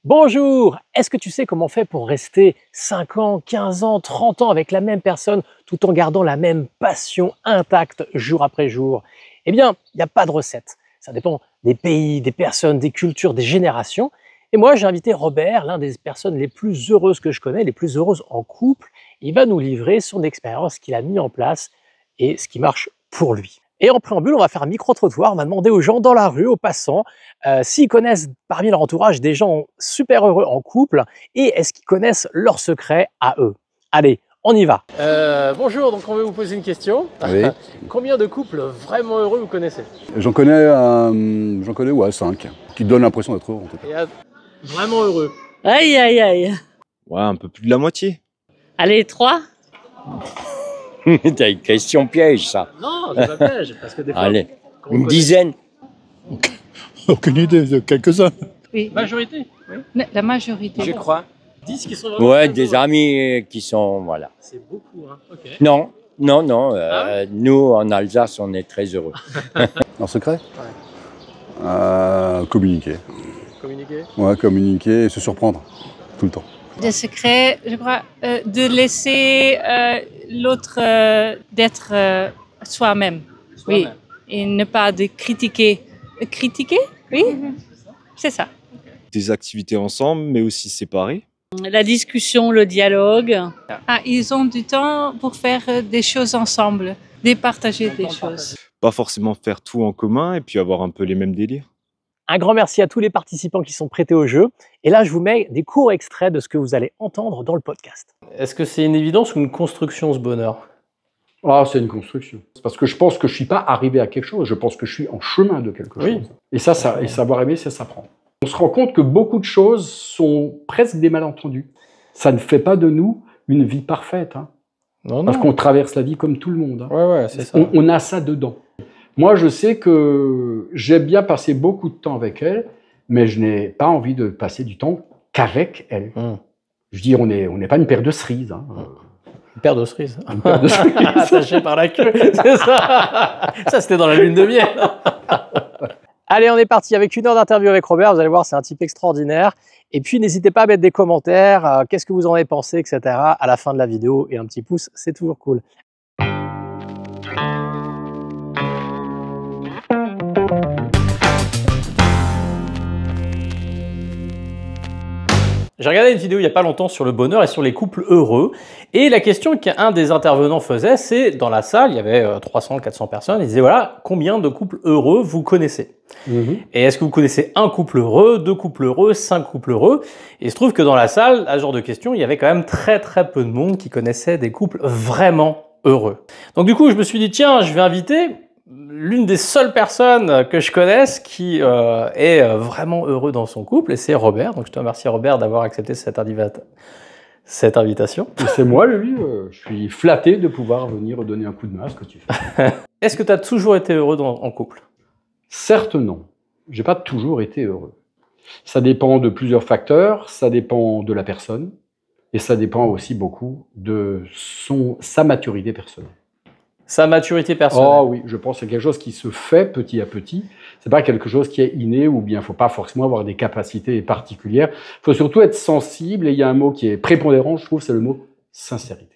Bonjour! Est-ce que tu sais comment on fait pour rester 5 ans, 15 ans, 30 ans avec la même personne tout en gardant la même passion intacte jour après jour? Eh bien, il n'y a pas de recette. Ça dépend des pays, des personnes, des cultures, des générations. Et moi, j'ai invité Robert, l'un des personnes les plus heureuses que je connais, les plus heureuses en couple. Il va nous livrer son expérience qu'il a mis en place et ce qui marche pour lui. Et en préambule, on va faire un micro-trottoir. On va demander aux gens dans la rue, aux passants, s'ils connaissent parmi leur entourage des gens super heureux en couple et est-ce qu'ils connaissent leurs secrets à eux. Allez, on y va. Bonjour, donc on veut vous poser une question. Oui. Combien de couples vraiment heureux vous connaissez? J'en connais 5, qui donnent l'impression d'être heureux en tout cas. Vraiment heureux. Aïe, aïe, aïe. Ouais, un peu plus de la moitié. Allez, 3. T'as une question piège, ça. Non, c'est pas piège, parce que des fois... Allez, quand on une connaît- dizaine. Aucune idée, de quelques-uns. Oui, Majorité, oui. la majorité. Je crois. 10 qui sont vraiment Ouais, très des heureux. amis qui sont, voilà. C'est beaucoup, hein. Ok. Non, Ah nous, en Alsace, on est très heureux. Leur secret Communiquer. Communiquer. Ouais, communiquer et se surprendre. Tout le temps. Le secret, je crois, de laisser l'autre d'être soi-même. Oui, et ne pas de critiquer. Critiquer? Oui, c'est ça. Des activités ensemble, mais aussi séparées. La discussion, le dialogue. Ah, ils ont du temps pour faire des choses ensemble, départager des choses. Pas forcément faire tout en commun et puis avoir un peu les mêmes délires. Un grand merci à tous les participants qui sont prêtés au jeu. Et là, je vous mets des courts extraits de ce que vous allez entendre dans le podcast. Est-ce que c'est une évidence ou une construction, ce bonheur? Ah, c'est une construction. C'est parce que je pense que je suis pas arrivé à quelque chose, je pense que je suis en chemin de quelque Oui. chose. Et et savoir aimer, ça s'apprend. On se rend compte que beaucoup de choses sont presque des malentendus. Ça ne fait pas de nous une vie parfaite, hein, Non, parce qu'on traverse la vie comme tout le monde. Hein. Ouais, c'est ça. On a ça dedans. Moi, je sais que j'ai bien passé beaucoup de temps avec elle, mais je n'ai pas envie de passer du temps qu'avec elle. Je dis, on n'est pas une paire de cerises. Hein. Une paire de cerises. Une paire de cerises. Attachée par la queue, c'est ça. Ça, c'était dans la lune de miel. Allez, on est parti avec 1 heure d'interview avec Robert. Vous allez voir, c'est un type extraordinaire. Et puis, n'hésitez pas à mettre des commentaires. Qu'est-ce que vous en avez pensé, etc. à la fin de la vidéo. Et un petit pouce, c'est toujours cool. J'ai regardé une vidéo il n'y a pas longtemps sur le bonheur et sur les couples heureux. Et la question qu'un des intervenants faisait, c'est dans la salle, il y avait 300, 400 personnes, il disait voilà, combien de couples heureux vous connaissez? Et est-ce que vous connaissez un couple heureux, 2 couples heureux, 5 couples heureux? Et il se trouve que dans la salle, à ce genre de questions, il y avait quand même très peu de monde qui connaissait des couples vraiment heureux. Donc du coup, je me suis dit tiens, je vais inviter l'une des seules personnes que je connaisse qui est vraiment heureux dans son couple, et c'est Robert. Donc je te remercie Robert d'avoir accepté cette invitation. Et c'est moi, lui, je suis flatté de pouvoir venir donner un coup de main à ce que tu fais. Est-ce que tu as toujours été heureux en couple? Certes, non. J'ai pas toujours été heureux. Ça dépend de plusieurs facteurs, ça dépend de la personne, et ça dépend aussi beaucoup de sa maturité personnelle. Sa maturité personnelle. Oh oui, je pense que c'est quelque chose qui se fait petit à petit. C'est pas quelque chose qui est inné ou bien il faut pas forcément avoir des capacités particulières. Il faut surtout être sensible et il y a un mot qui est prépondérant, je trouve, c'est le mot sincérité.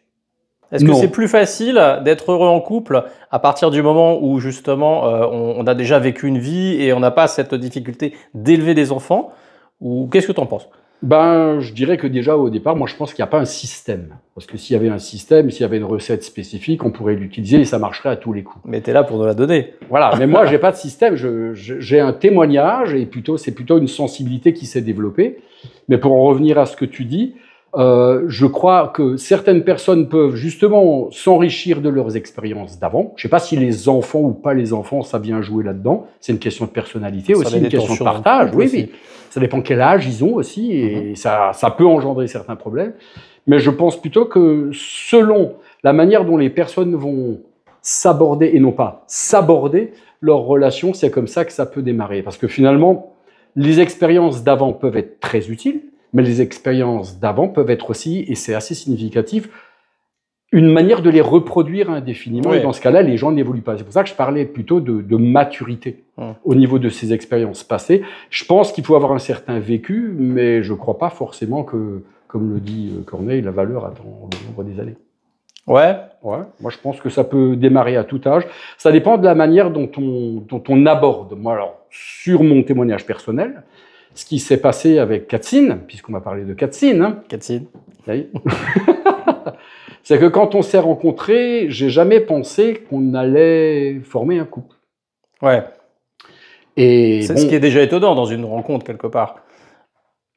Est-ce que Non. c'est plus facile d'être heureux en couple à partir du moment où justement on a déjà vécu une vie et on n'a pas cette difficulté d'élever des enfants? Ou qu'est-ce que tu en penses? Ben, je dirais que déjà au départ, moi je pense qu'il n'y a pas un système. Parce que s'il y avait un système, s'il y avait une recette spécifique, on pourrait l'utiliser et ça marcherait à tous les coups. Mais tu es là pour nous la donner. Voilà, mais moi j'ai pas de système, j'ai un témoignage et c'est plutôt une sensibilité qui s'est développée. Mais pour en revenir à ce que tu dis, je crois que certaines personnes peuvent justement s'enrichir de leurs expériences d'avant. Je sais pas si les enfants ou pas les enfants, ça vient jouer là-dedans. C'est une question de personnalité Ça aussi, met une des question de tensions dans le partage. couple Oui, aussi. oui. Ça dépend quel âge ils ont aussi et ça peut engendrer certains problèmes. Mais je pense plutôt que selon la manière dont les personnes vont s'aborder et non pas s'aborder leur relation, c'est comme ça que ça peut démarrer. Parce que finalement, les expériences d'avant peuvent être très utiles, mais les expériences d'avant peuvent être aussi, et c'est assez significatif, une manière de les reproduire indéfiniment. Oui. Et dans ce cas-là, les gens n'évoluent pas. C'est pour ça que je parlais plutôt de maturité au niveau de ces expériences passées. Je pense qu'il faut avoir un certain vécu, mais je ne crois pas forcément que, comme le dit Corneille, la valeur attend le nombre des années. Ouais. Ouais, moi je pense que ça peut démarrer à tout âge. Ça dépend de la manière dont on aborde. Moi, alors, sur mon témoignage personnel, ce qui s'est passé avec Katzin, puisqu'on m'a parlé de Katzin, hein, Katzin. c'est que quand on s'est rencontrés, j'ai jamais pensé qu'on allait former un couple. Ouais. Et C'est bon, ce qui est déjà étonnant dans une rencontre, quelque part.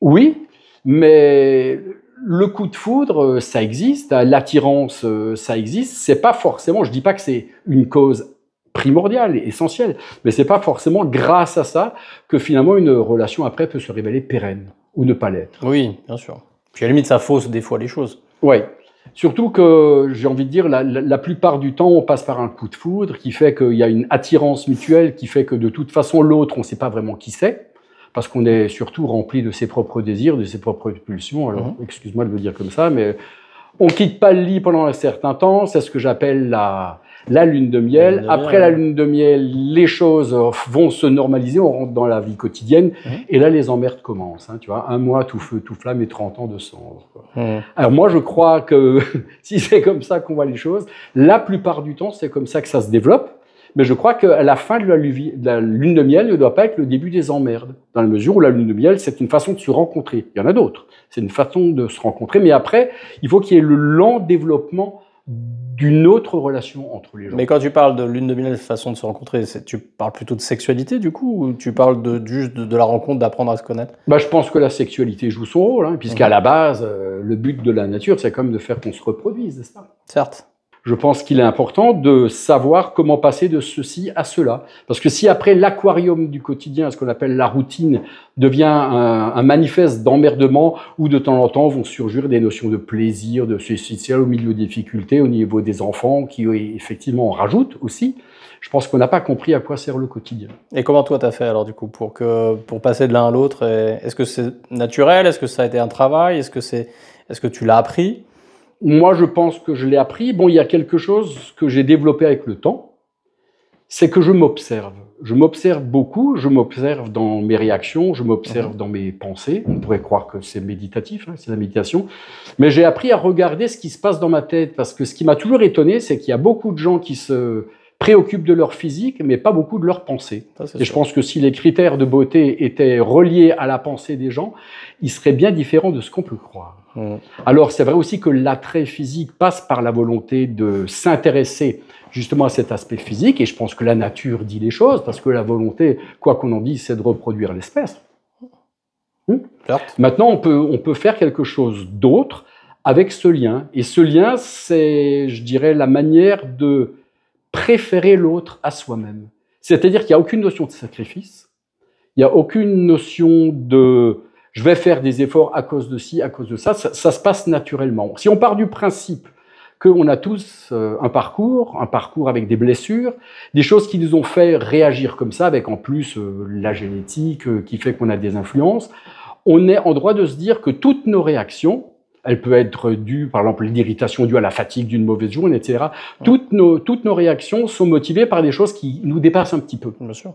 oui, mais le coup de foudre, ça existe, l'attirance, ça existe. C'est pas forcément, je dis pas que c'est une cause primordiale et essentielle, mais c'est pas forcément grâce à ça que finalement une relation après peut se révéler pérenne ou ne pas l'être. Oui, bien sûr. Puis à la limite, ça fausse des fois les choses. Ouais. Surtout que, j'ai envie de dire, la plupart du temps, on passe par un coup de foudre qui fait qu'il y a une attirance mutuelle, qui fait que de toute façon, l'autre, on ne sait pas vraiment qui c'est, parce qu'on est surtout rempli de ses propres désirs, de ses propres pulsions. Alors, excuse-moi de le dire comme ça, mais on ne quitte pas le lit pendant un certain temps. C'est ce que j'appelle la lune de miel. Après la lune de miel, les choses vont se normaliser, on rentre dans la vie quotidienne, et là, les emmerdes commencent. Hein, tu vois, un mois, tout feu, tout flamme, et 30 ans de cendre. Alors moi, je crois que si c'est comme ça qu'on voit les choses, la plupart du temps, c'est comme ça que ça se développe. Mais je crois qu'à la fin de la lune de miel ne doit pas être le début des emmerdes, dans la mesure où la lune de miel, c'est une façon de se rencontrer. Il y en a d'autres. C'est une façon de se rencontrer, mais après, il faut qu'il y ait le lent développement d'une autre relation entre les gens. Mais quand tu parles de lune de miel, façon de se rencontrer, tu parles plutôt de sexualité du coup, ou tu parles juste de la rencontre, d'apprendre à se connaître? Bah, je pense que la sexualité joue son rôle, hein, puisqu'à la base, le but de la nature, c'est comme de faire qu'on se reproduise, n'est-ce pas? Certes. Je pense qu'il est important de savoir comment passer de ceci à cela. Parce que si après l'aquarium du quotidien, ce qu'on appelle la routine, devient un manifeste d'emmerdement, où de temps en temps vont surgir des notions de plaisir, de social au milieu des difficultés, au niveau des enfants, qui effectivement en rajoutent aussi, je pense qu'on n'a pas compris à quoi sert le quotidien. Et comment toi t'as fait alors du coup pour passer de l'un à l'autre? Est-ce que c'est naturel? Est-ce que ça a été un travail? Est-ce que tu l'as appris? Moi, je pense que je l'ai appris. Bon, il y a quelque chose que j'ai développé avec le temps, c'est que je m'observe. Je m'observe beaucoup, je m'observe dans mes réactions, je m'observe dans mes pensées. On pourrait croire que c'est méditatif, hein, c'est la méditation. Mais j'ai appris à regarder ce qui se passe dans ma tête, parce que ce qui m'a toujours étonné, c'est qu'il y a beaucoup de gens qui se préoccupent de leur physique, mais pas beaucoup de leur pensée. Et je pense que si les critères de beauté étaient reliés à la pensée des gens, ils seraient bien différents de ce qu'on peut croire. Alors, c'est vrai aussi que l'attrait physique passe par la volonté de s'intéresser justement à cet aspect physique, et je pense que la nature dit les choses, parce que la volonté, quoi qu'on en dise, c'est de reproduire l'espèce. Maintenant, on peut faire quelque chose d'autre avec ce lien, et ce lien, c'est, je dirais, la manière de préférer l'autre à soi-même. C'est-à-dire qu'il n'y a aucune notion de sacrifice, il n'y a aucune notion de « je vais faire des efforts à cause de ci, à cause de ça », ça se passe naturellement. Si on part du principe qu'on a tous un parcours avec des blessures, des choses qui nous ont fait réagir comme ça, avec en plus la génétique qui fait qu'on a des influences, on est en droit de se dire que toutes nos réactions, elles peuvent être dues, par exemple, l'irritation due à la fatigue d'une mauvaise journée, etc. Toutes nos réactions sont motivées par des choses qui nous dépassent un petit peu. Bien sûr.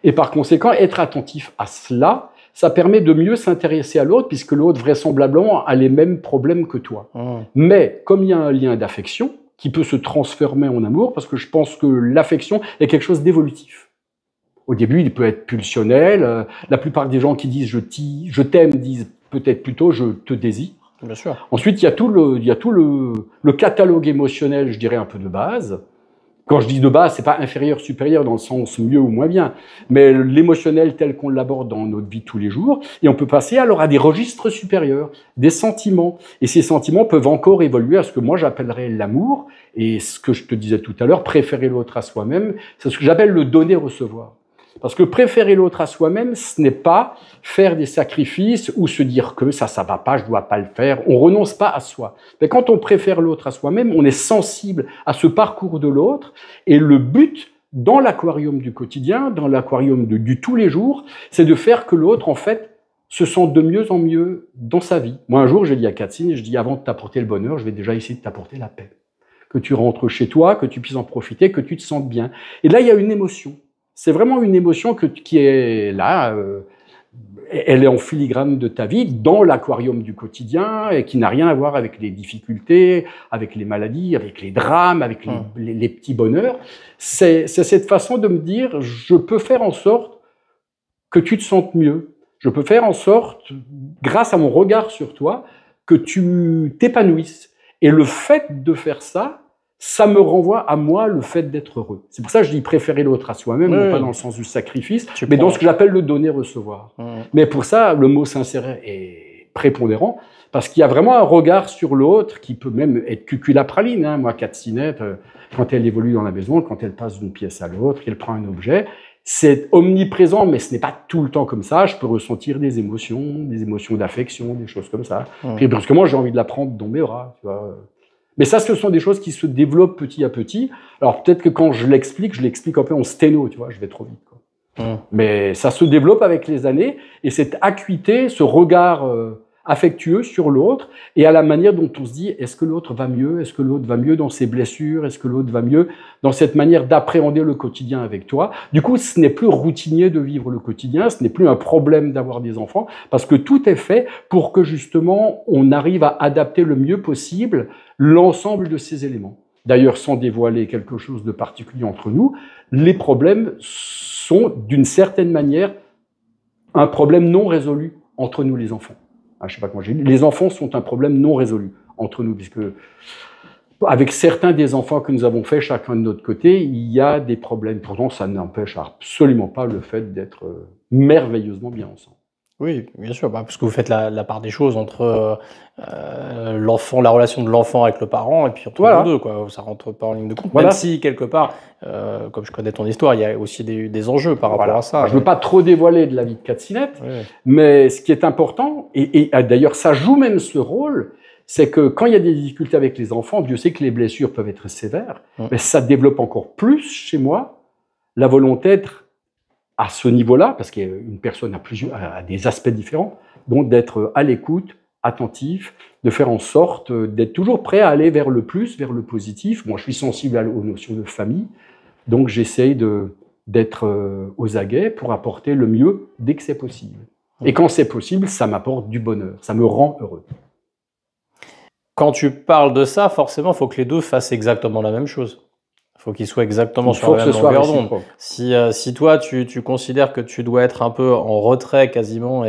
Et par conséquent, être attentif à cela, ça permet de mieux s'intéresser à l'autre, puisque l'autre, vraisemblablement, a les mêmes problèmes que toi. Mais, comme il y a un lien d'affection, qui peut se transformer en amour, parce que je pense que l'affection est quelque chose d'évolutif. Au début, il peut être pulsionnel. La plupart des gens qui disent « je t'aime » disent peut-être plutôt « je te désire ». Bien sûr. Ensuite, il y a tout le catalogue émotionnel, je dirais, un peu de base. Quand je dis de base, c'est pas inférieur, supérieur dans le sens mieux ou moins bien, mais l'émotionnel tel qu'on l'aborde dans notre vie de tous les jours. Et on peut passer alors à des registres supérieurs, des sentiments. Et ces sentiments peuvent encore évoluer à ce que moi j'appellerais l'amour. Et ce que je te disais tout à l'heure, préférer l'autre à soi-même, c'est ce que j'appelle le donner-recevoir. Parce que préférer l'autre à soi-même, ce n'est pas faire des sacrifices ou se dire que ça va pas, je dois pas le faire. On renonce pas à soi. Mais quand on préfère l'autre à soi-même, on est sensible à ce parcours de l'autre. Et le but, dans l'aquarium du quotidien, dans l'aquarium du tous les jours, c'est de faire que l'autre, en fait, se sente de mieux en mieux dans sa vie. Moi, un jour, j'ai dit à Katzin, je dis, avant de t'apporter le bonheur, je vais déjà essayer de t'apporter la paix. que tu rentres chez toi, que tu puisses en profiter, que tu te sentes bien. Et là, il y a une émotion. C'est vraiment une émotion qui est là, elle est en filigrane de ta vie, dans l'aquarium du quotidien, et qui n'a rien à voir avec les difficultés, avec les maladies, avec les drames, avec les petits bonheurs. C'est cette façon de me dire, je peux faire en sorte que tu te sentes mieux. Je peux faire en sorte, grâce à mon regard sur toi, que tu t'épanouisses. Et le fait de faire ça, ça me renvoie à moi le fait d'être heureux. C'est pour ça que je dis préférer l'autre à soi-même, non pas dans le sens du sacrifice, mais dans ce que j'appelle le donner-recevoir. Mais pour ça, le mot sincère est prépondérant, parce qu'il y a vraiment un regard sur l'autre qui peut même être cuculapraline. Hein. Moi, Katsinette, quand elle évolue dans la maison, quand elle passe d'une pièce à l'autre, qu'elle prend un objet, c'est omniprésent, mais ce n'est pas tout le temps comme ça. Je peux ressentir des émotions d'affection, des choses comme ça. Puis brusquement, j'ai envie de la prendre dans mes bras, tu vois. Mais ça, ce sont des choses qui se développent petit à petit. Alors peut-être que quand je l'explique un peu en sténo, tu vois, je vais trop vite, quoi. Mais ça se développe avec les années, et cette acuité, ce regard affectueux sur l'autre, et à la manière dont on se dit, est-ce que l'autre va mieux? Est-ce que l'autre va mieux dans ses blessures? Est-ce que l'autre va mieux dans cette manière d'appréhender le quotidien avec toi? Du coup, ce n'est plus routinier de vivre le quotidien, ce n'est plus un problème d'avoir des enfants, parce que tout est fait pour que justement, on arrive à adapter le mieux possible l'ensemble de ces éléments. D'ailleurs, sans dévoiler quelque chose de particulier entre nous, les problèmes sont d'une certaine manière un problème non résolu entre nous les enfants. Je ne sais pas comment j'ai dit. Les enfants sont un problème non résolu entre nous, puisque avec certains des enfants que nous avons faits chacun de notre côté, il y a des problèmes. Pourtant, ça n'empêche absolument pas le fait d'être merveilleusement bien ensemble. Oui, bien sûr, parce que vous faites la part des choses entre l'enfant, la relation de l'enfant avec le parent, et puis entre vous deux, quoi. Ça rentre pas en ligne de compte. Même si, quelque part, comme je connais ton histoire, il y a aussi des enjeux par rapport à ça. Je ne veux pas trop dévoiler de la vie de Katsinette, mais ce qui est important, et d'ailleurs ça joue même ce rôle, c'est que quand il y a des difficultés avec les enfants, Dieu sait que les blessures peuvent être sévères, mais ça développe encore plus chez moi la volonté d'être à ce niveau-là, parce qu'une personne a des aspects différents, donc d'être à l'écoute, attentif, de faire en sorte d'être toujours prêt à aller vers le plus, vers le positif. Moi, je suis sensible aux notions de famille, donc j'essaye d'être aux aguets pour apporter le mieux dès que c'est possible. Et quand c'est possible, ça m'apporte du bonheur, ça me rend heureux. Quand tu parles de ça, forcément, il faut que les deux fassent exactement la même chose. Il faut qu'ils soient exactement sur la même longueur d'onde. Si toi, tu considères que tu dois être un peu en retrait quasiment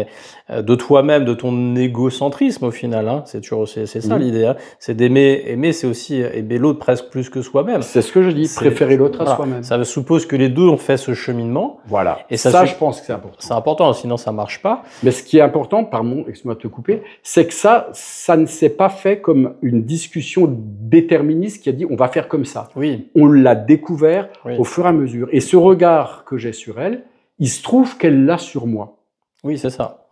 de toi-même, de ton égocentrisme au final, hein, c'est ça l'idée. Hein, c'est aimer, c'est aussi aimer l'autre presque plus que soi-même. C'est ce que je dis, préférer l'autre à soi-même. Ça suppose que les deux ont fait ce cheminement. Voilà, et ça je pense que c'est important. C'est important, sinon ça marche pas. Mais ce qui est important, pardon, excuse-moi de te couper, c'est que ça ne s'est pas fait comme une discussion déterministe qui a dit on va faire comme ça. Oui. On l'a découvert au fur et à mesure. Et ce regard que j'ai sur elle, il se trouve qu'elle l'a sur moi. Oui, c'est ça.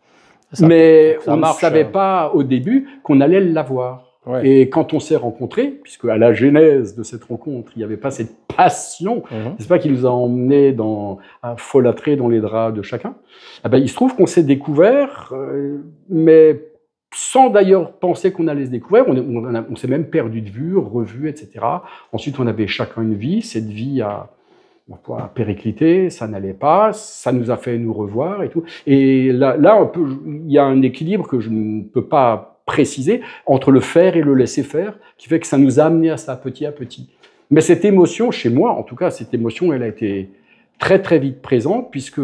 Mais on ne savait pas au début qu'on allait l'avoir. Et quand on s'est rencontrés, puisque à la genèse de cette rencontre, il n'y avait pas cette passion, c'est pas qui nous a emmenés à folâtrer dans les draps de chacun, eh ben, il se trouve qu'on s'est découvert, mais sans d'ailleurs penser qu'on allait se découvrir. On s'est même perdu de vue, revu, etc. Ensuite, on avait chacun une vie. Cette vie a périclité, ça n'allait pas, ça nous a fait nous revoir et tout. Et là il y a un équilibre que je ne peux pas préciser entre le faire et le laisser faire, qui fait que ça nous a amené à ça petit à petit. Mais cette émotion, chez moi, en tout cas, cette émotion, elle a été très très vite présente, puisque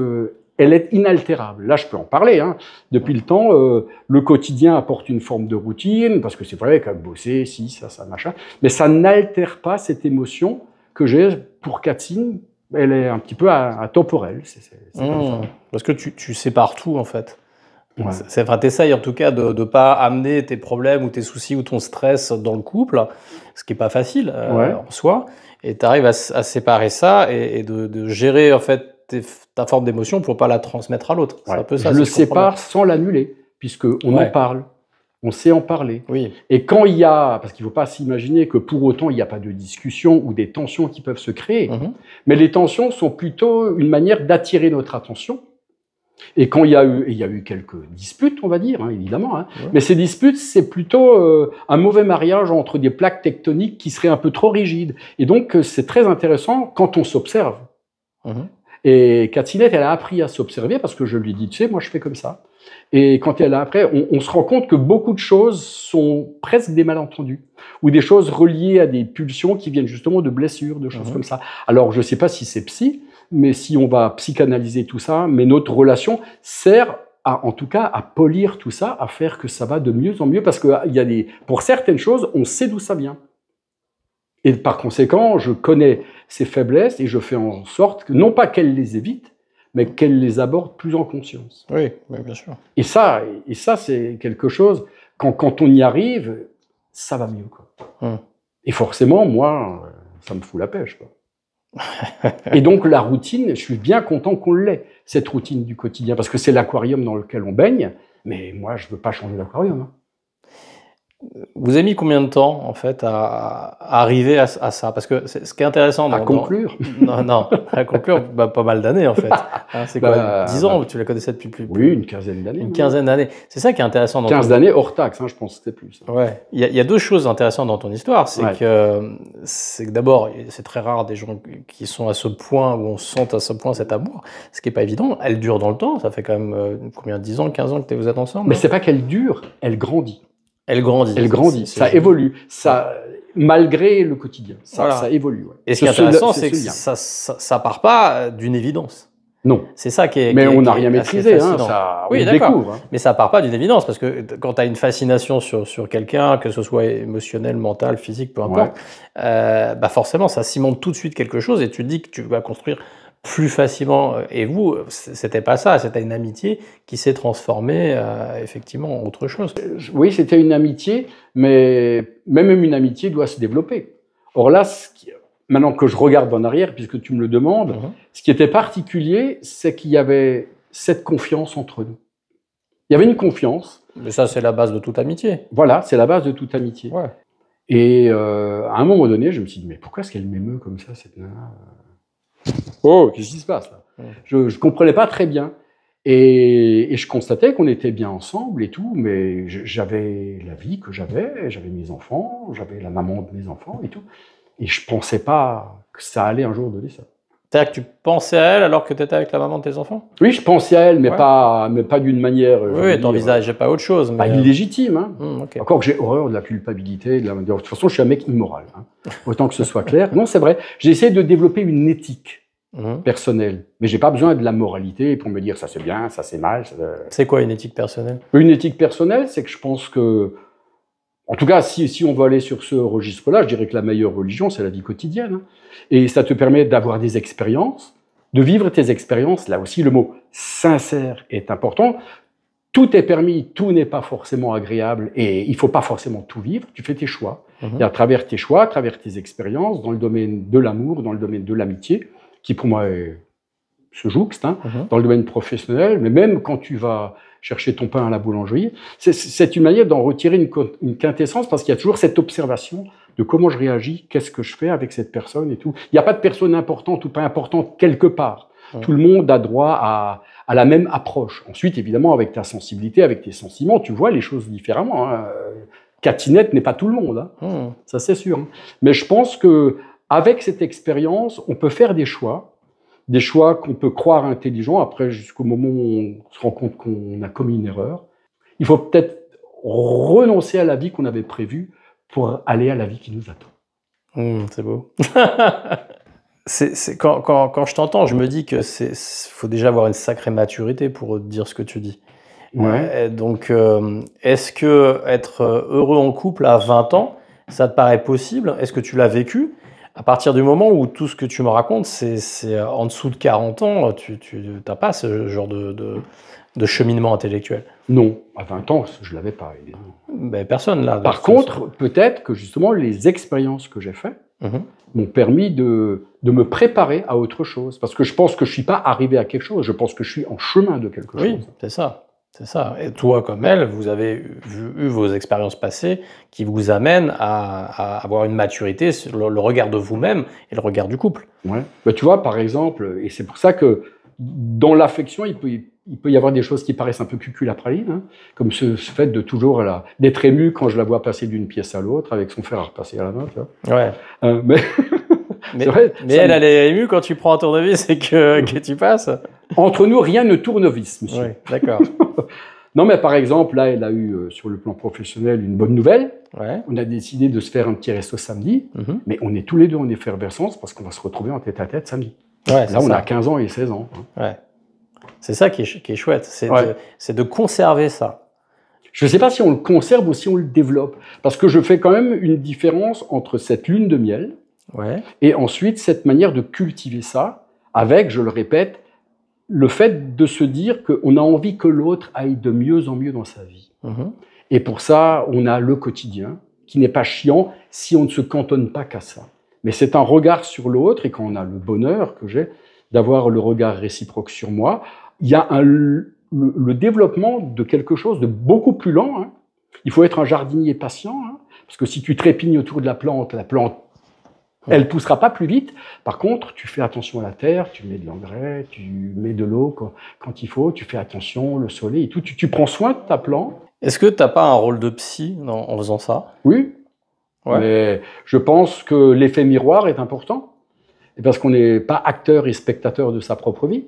elle est inaltérable. Là, je peux en parler. Hein. Depuis le temps, le quotidien apporte une forme de routine, parce que c'est vrai qu'à bosser, ça, machin. Mais ça n'altère pas cette émotion que j'ai pour Katsine. Elle est un petit peu atemporelle. C'est comme ça. Parce que tu sépares tout, en fait. T'essayes en tout cas de ne pas amener tes problèmes ou tes soucis ou ton stress dans le couple, ce qui n'est pas facile en soi. Et tu arrives à séparer ça et de gérer en fait ta forme d'émotion pour ne pas la transmettre à l'autre. C'est un peu ça. Je le sépare sans l'annuler, puisqu'on en parle. On sait en parler. Oui. Et quand il y a, parce qu'il ne faut pas s'imaginer que pour autant il n'y a pas de discussion ou des tensions qui peuvent se créer, mais les tensions sont plutôt une manière d'attirer notre attention Et quand il y a eu quelques disputes, on va dire, hein, évidemment, hein, mais ces disputes, c'est plutôt un mauvais mariage entre des plaques tectoniques qui seraient un peu trop rigides. Et donc, c'est très intéressant quand on s'observe. Et Katzinette, elle a appris à s'observer parce que je lui dis, tu sais, moi, je fais comme ça. Et quand elle a appris, on se rend compte que beaucoup de choses sont presque des malentendus ou des choses reliées à des pulsions qui viennent justement de blessures, de choses comme ça. Alors, je ne sais pas si c'est psy, mais si on va psychanalyser tout ça, mais notre relation sert en tout cas à polir tout ça, à faire que ça va de mieux en mieux, parce que pour certaines choses, on sait d'où ça vient. Et par conséquent, je connais ses faiblesses et je fais en sorte que, non pas qu'elle les évite, mais qu'elle les aborde plus en conscience. Oui, bien sûr. Et ça c'est quelque chose, quand on y arrive, ça va mieux, quoi. Et forcément, moi, ça me fout la pêche, quoi. Et donc la routine, je suis bien content qu'on l'ait, cette routine du quotidien, parce que c'est l'aquarium dans lequel on baigne, mais moi je veux pas changer l'aquarium. Hein. Vous avez mis combien de temps en fait à arriver à ça? Parce que ce qui est intéressant à conclure. Non, à conclure, pas mal d'années en fait. Hein, c'est quoi, 10 ans, tu la connaissais depuis plus. Oui, une quinzaine d'années. Une quinzaine d'années. C'est ça qui est intéressant. 15 d'années hors taxe, hein, je pense que c'était plus. Ouais. Il y a deux choses intéressantes dans ton histoire, c'est que d'abord, c'est très rare des gens qui sont à ce point, où on sent à ce point cet amour, ce qui est pas évident. Elle dure dans le temps, ça fait quand même combien, 10 ans, 15 ans que vous êtes ensemble? Mais c'est pas qu'elle dure, elle grandit. Elle grandit. Elle grandit, ça évolue, ça, malgré le quotidien, ça évolue. Ouais. Et ce qui est intéressant, c'est que ça part pas d'une évidence. Non. C'est ça qui est. Mais on n'a rien maîtrisé, hein, ça. Oui, d'accord. Hein. Mais ça part pas d'une évidence, parce que quand tu as une fascination sur quelqu'un, que ce soit émotionnel, mental, physique, peu importe, forcément, ça cimente tout de suite quelque chose, et tu te dis que tu vas construire plus facilement. Et vous, c'était pas ça, c'était une amitié qui s'est transformée effectivement en autre chose. Oui, c'était une amitié, mais même une amitié doit se développer. Or là, maintenant que je regarde en arrière, puisque tu me le demandes, ce qui était particulier, c'est qu'il y avait cette confiance entre nous. Il y avait une confiance. Mais ça, c'est la base de toute amitié. Voilà, c'est la base de toute amitié. Ouais. Et à un moment donné, je me suis dit, mais pourquoi est-ce qu'elle m'émeut comme ça, cette nana? Oh, qu'est-ce qui se passe là? Je comprenais pas très bien. Et je constatais qu'on était bien ensemble et tout, mais j'avais la vie que j'avais mes enfants, j'avais la maman de mes enfants et tout. Et je pensais pas que ça allait un jour donner ça. C'est-à-dire que tu pensais à elle alors que tu étais avec la maman de tes enfants? Oui, je pensais à elle, mais pas d'une manière... Oui, t'envisageais pas autre chose. Pas illégitime. Hein. Okay. Encore que j'ai horreur de la culpabilité. De toute façon, je suis un mec immoral. Hein. Autant que ce soit clair. Non, c'est vrai. J'ai essayé de développer une éthique personnelle. Mais j'ai pas besoin de la moralité pour me dire ça c'est bien, ça c'est mal. C'est quoi une éthique personnelle? Une éthique personnelle, c'est que je pense que... En tout cas, si on veut aller sur ce registre-là, je dirais que la meilleure religion, c'est la vie quotidienne. Hein. Et ça te permet d'avoir des expériences, de vivre tes expériences. Là aussi, le mot sincère est important. Tout est permis, tout n'est pas forcément agréable et il ne faut pas forcément tout vivre. Tu fais tes choix. Et à travers tes choix, à travers tes expériences, dans le domaine de l'amour, dans le domaine de l'amitié, qui pour moi se jouxte, hein, dans le domaine professionnel, mais même quand tu vas chercher ton pain à la boulangerie, c'est une manière d'en retirer une quintessence, parce qu'il y a toujours cette observation de comment je réagis, qu'est-ce que je fais avec cette personne et tout. Il n'y a pas de personne importante ou pas importante quelque part. Tout le monde a droit à la même approche. Ensuite, évidemment, avec ta sensibilité, avec tes sentiments, tu vois les choses différemment. Hein. Katzinette n'est pas tout le monde, hein. Ça c'est sûr. Hein. Mais je pense que avec cette expérience, on peut faire des choix qu'on peut croire intelligents, après jusqu'au moment où on se rend compte qu'on a commis une erreur. Il faut peut-être renoncer à la vie qu'on avait prévue pour aller à la vie qui nous attend. C'est beau. Quand je t'entends, je me dis que faut déjà avoir une sacrée maturité pour dire ce que tu dis. Ouais. Donc, est-ce que être heureux en couple à 20 ans, ça te paraît possible? Est-ce que tu l'as vécu? À partir du moment où tout ce que tu me racontes, c'est en dessous de 40 ans, tu n'as pas ce genre de cheminement intellectuel? Non, à 20 ans, je ne l'avais pas, évidemment. Ben, personne là. Par contre, peut-être que justement, les expériences que j'ai faites m'ont permis de me préparer à autre chose. Parce que je pense que je ne suis pas arrivé à quelque chose, je pense que je suis en chemin de quelque chose. Oui, c'est ça. C'est ça. Et toi, comme elle, vous avez eu vos expériences passées qui vous amènent à avoir une maturité sur le regard de vous-même et le regard du couple. Ouais. Bah, tu vois, par exemple, et c'est pour ça que dans l'affection, il peut il peut y avoir des choses qui paraissent un peu cucul-à-praline, hein, comme ce fait de toujours d'être ému quand je la vois passer d'une pièce à l'autre, avec son fer à repasser à la main. Tu vois. Ouais. Mais vrai, mais elle est émue quand tu prends un tournevis et que tu passes. Entre nous, rien ne tournevis, monsieur. Oui, d'accord. Non, mais par exemple, là, elle a eu, sur le plan professionnel, une bonne nouvelle. Ouais. On a décidé de se faire un petit resto samedi, mais on est tous les deux en effervescence parce qu'on va se retrouver en tête-à-tête samedi. Ouais, là, on a 15 ans et 16 ans. Hein. Ouais. C'est ça qui est chouette, c'est de conserver ça. Je ne sais pas si on le conserve ou si on le développe, parce que je fais quand même une différence entre cette lune de miel et ensuite cette manière de cultiver ça avec, je le répète, le fait de se dire qu'on a envie que l'autre aille de mieux en mieux dans sa vie. Et pour ça, on a le quotidien, qui n'est pas chiant si on ne se cantonne pas qu'à ça. Mais c'est un regard sur l'autre, et quand on a le bonheur que j'ai d'avoir le regard réciproque sur moi, il y a le développement de quelque chose de beaucoup plus lent. Hein. Il faut être un jardinier patient, hein, parce que si tu trépignes autour de la plante, elle poussera pas plus vite. Par contre, tu fais attention à la terre, tu mets de l'engrais, tu mets de l'eau quand il faut, tu fais attention, le soleil et tout. Tu prends soin de ta plante. Est-ce que tu n'as pas un rôle de psy en faisant ça? Oui, mais je pense que l'effet miroir est important, et parce qu'on n'est pas acteur et spectateur de sa propre vie.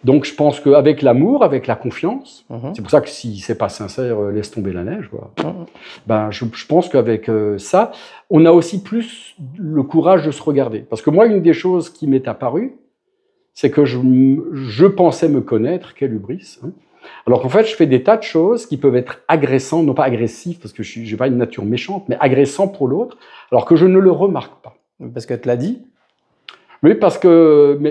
Donc je pense qu'avec l'amour, avec la confiance, c'est pour ça que si c'est pas sincère, laisse tomber la neige. Quoi. Ben, je pense qu'avec ça, on a aussi plus le courage de se regarder. Parce que moi, une des choses qui m'est apparue, c'est que je pensais me connaître, quel hubris. Hein. Alors qu'en fait, je fais des tas de choses qui peuvent être agressantes, non pas agressifs, parce que je n'ai pas une nature méchante, mais agressant pour l'autre, alors que je ne le remarque pas. Parce qu'elle te l'a dit? Oui,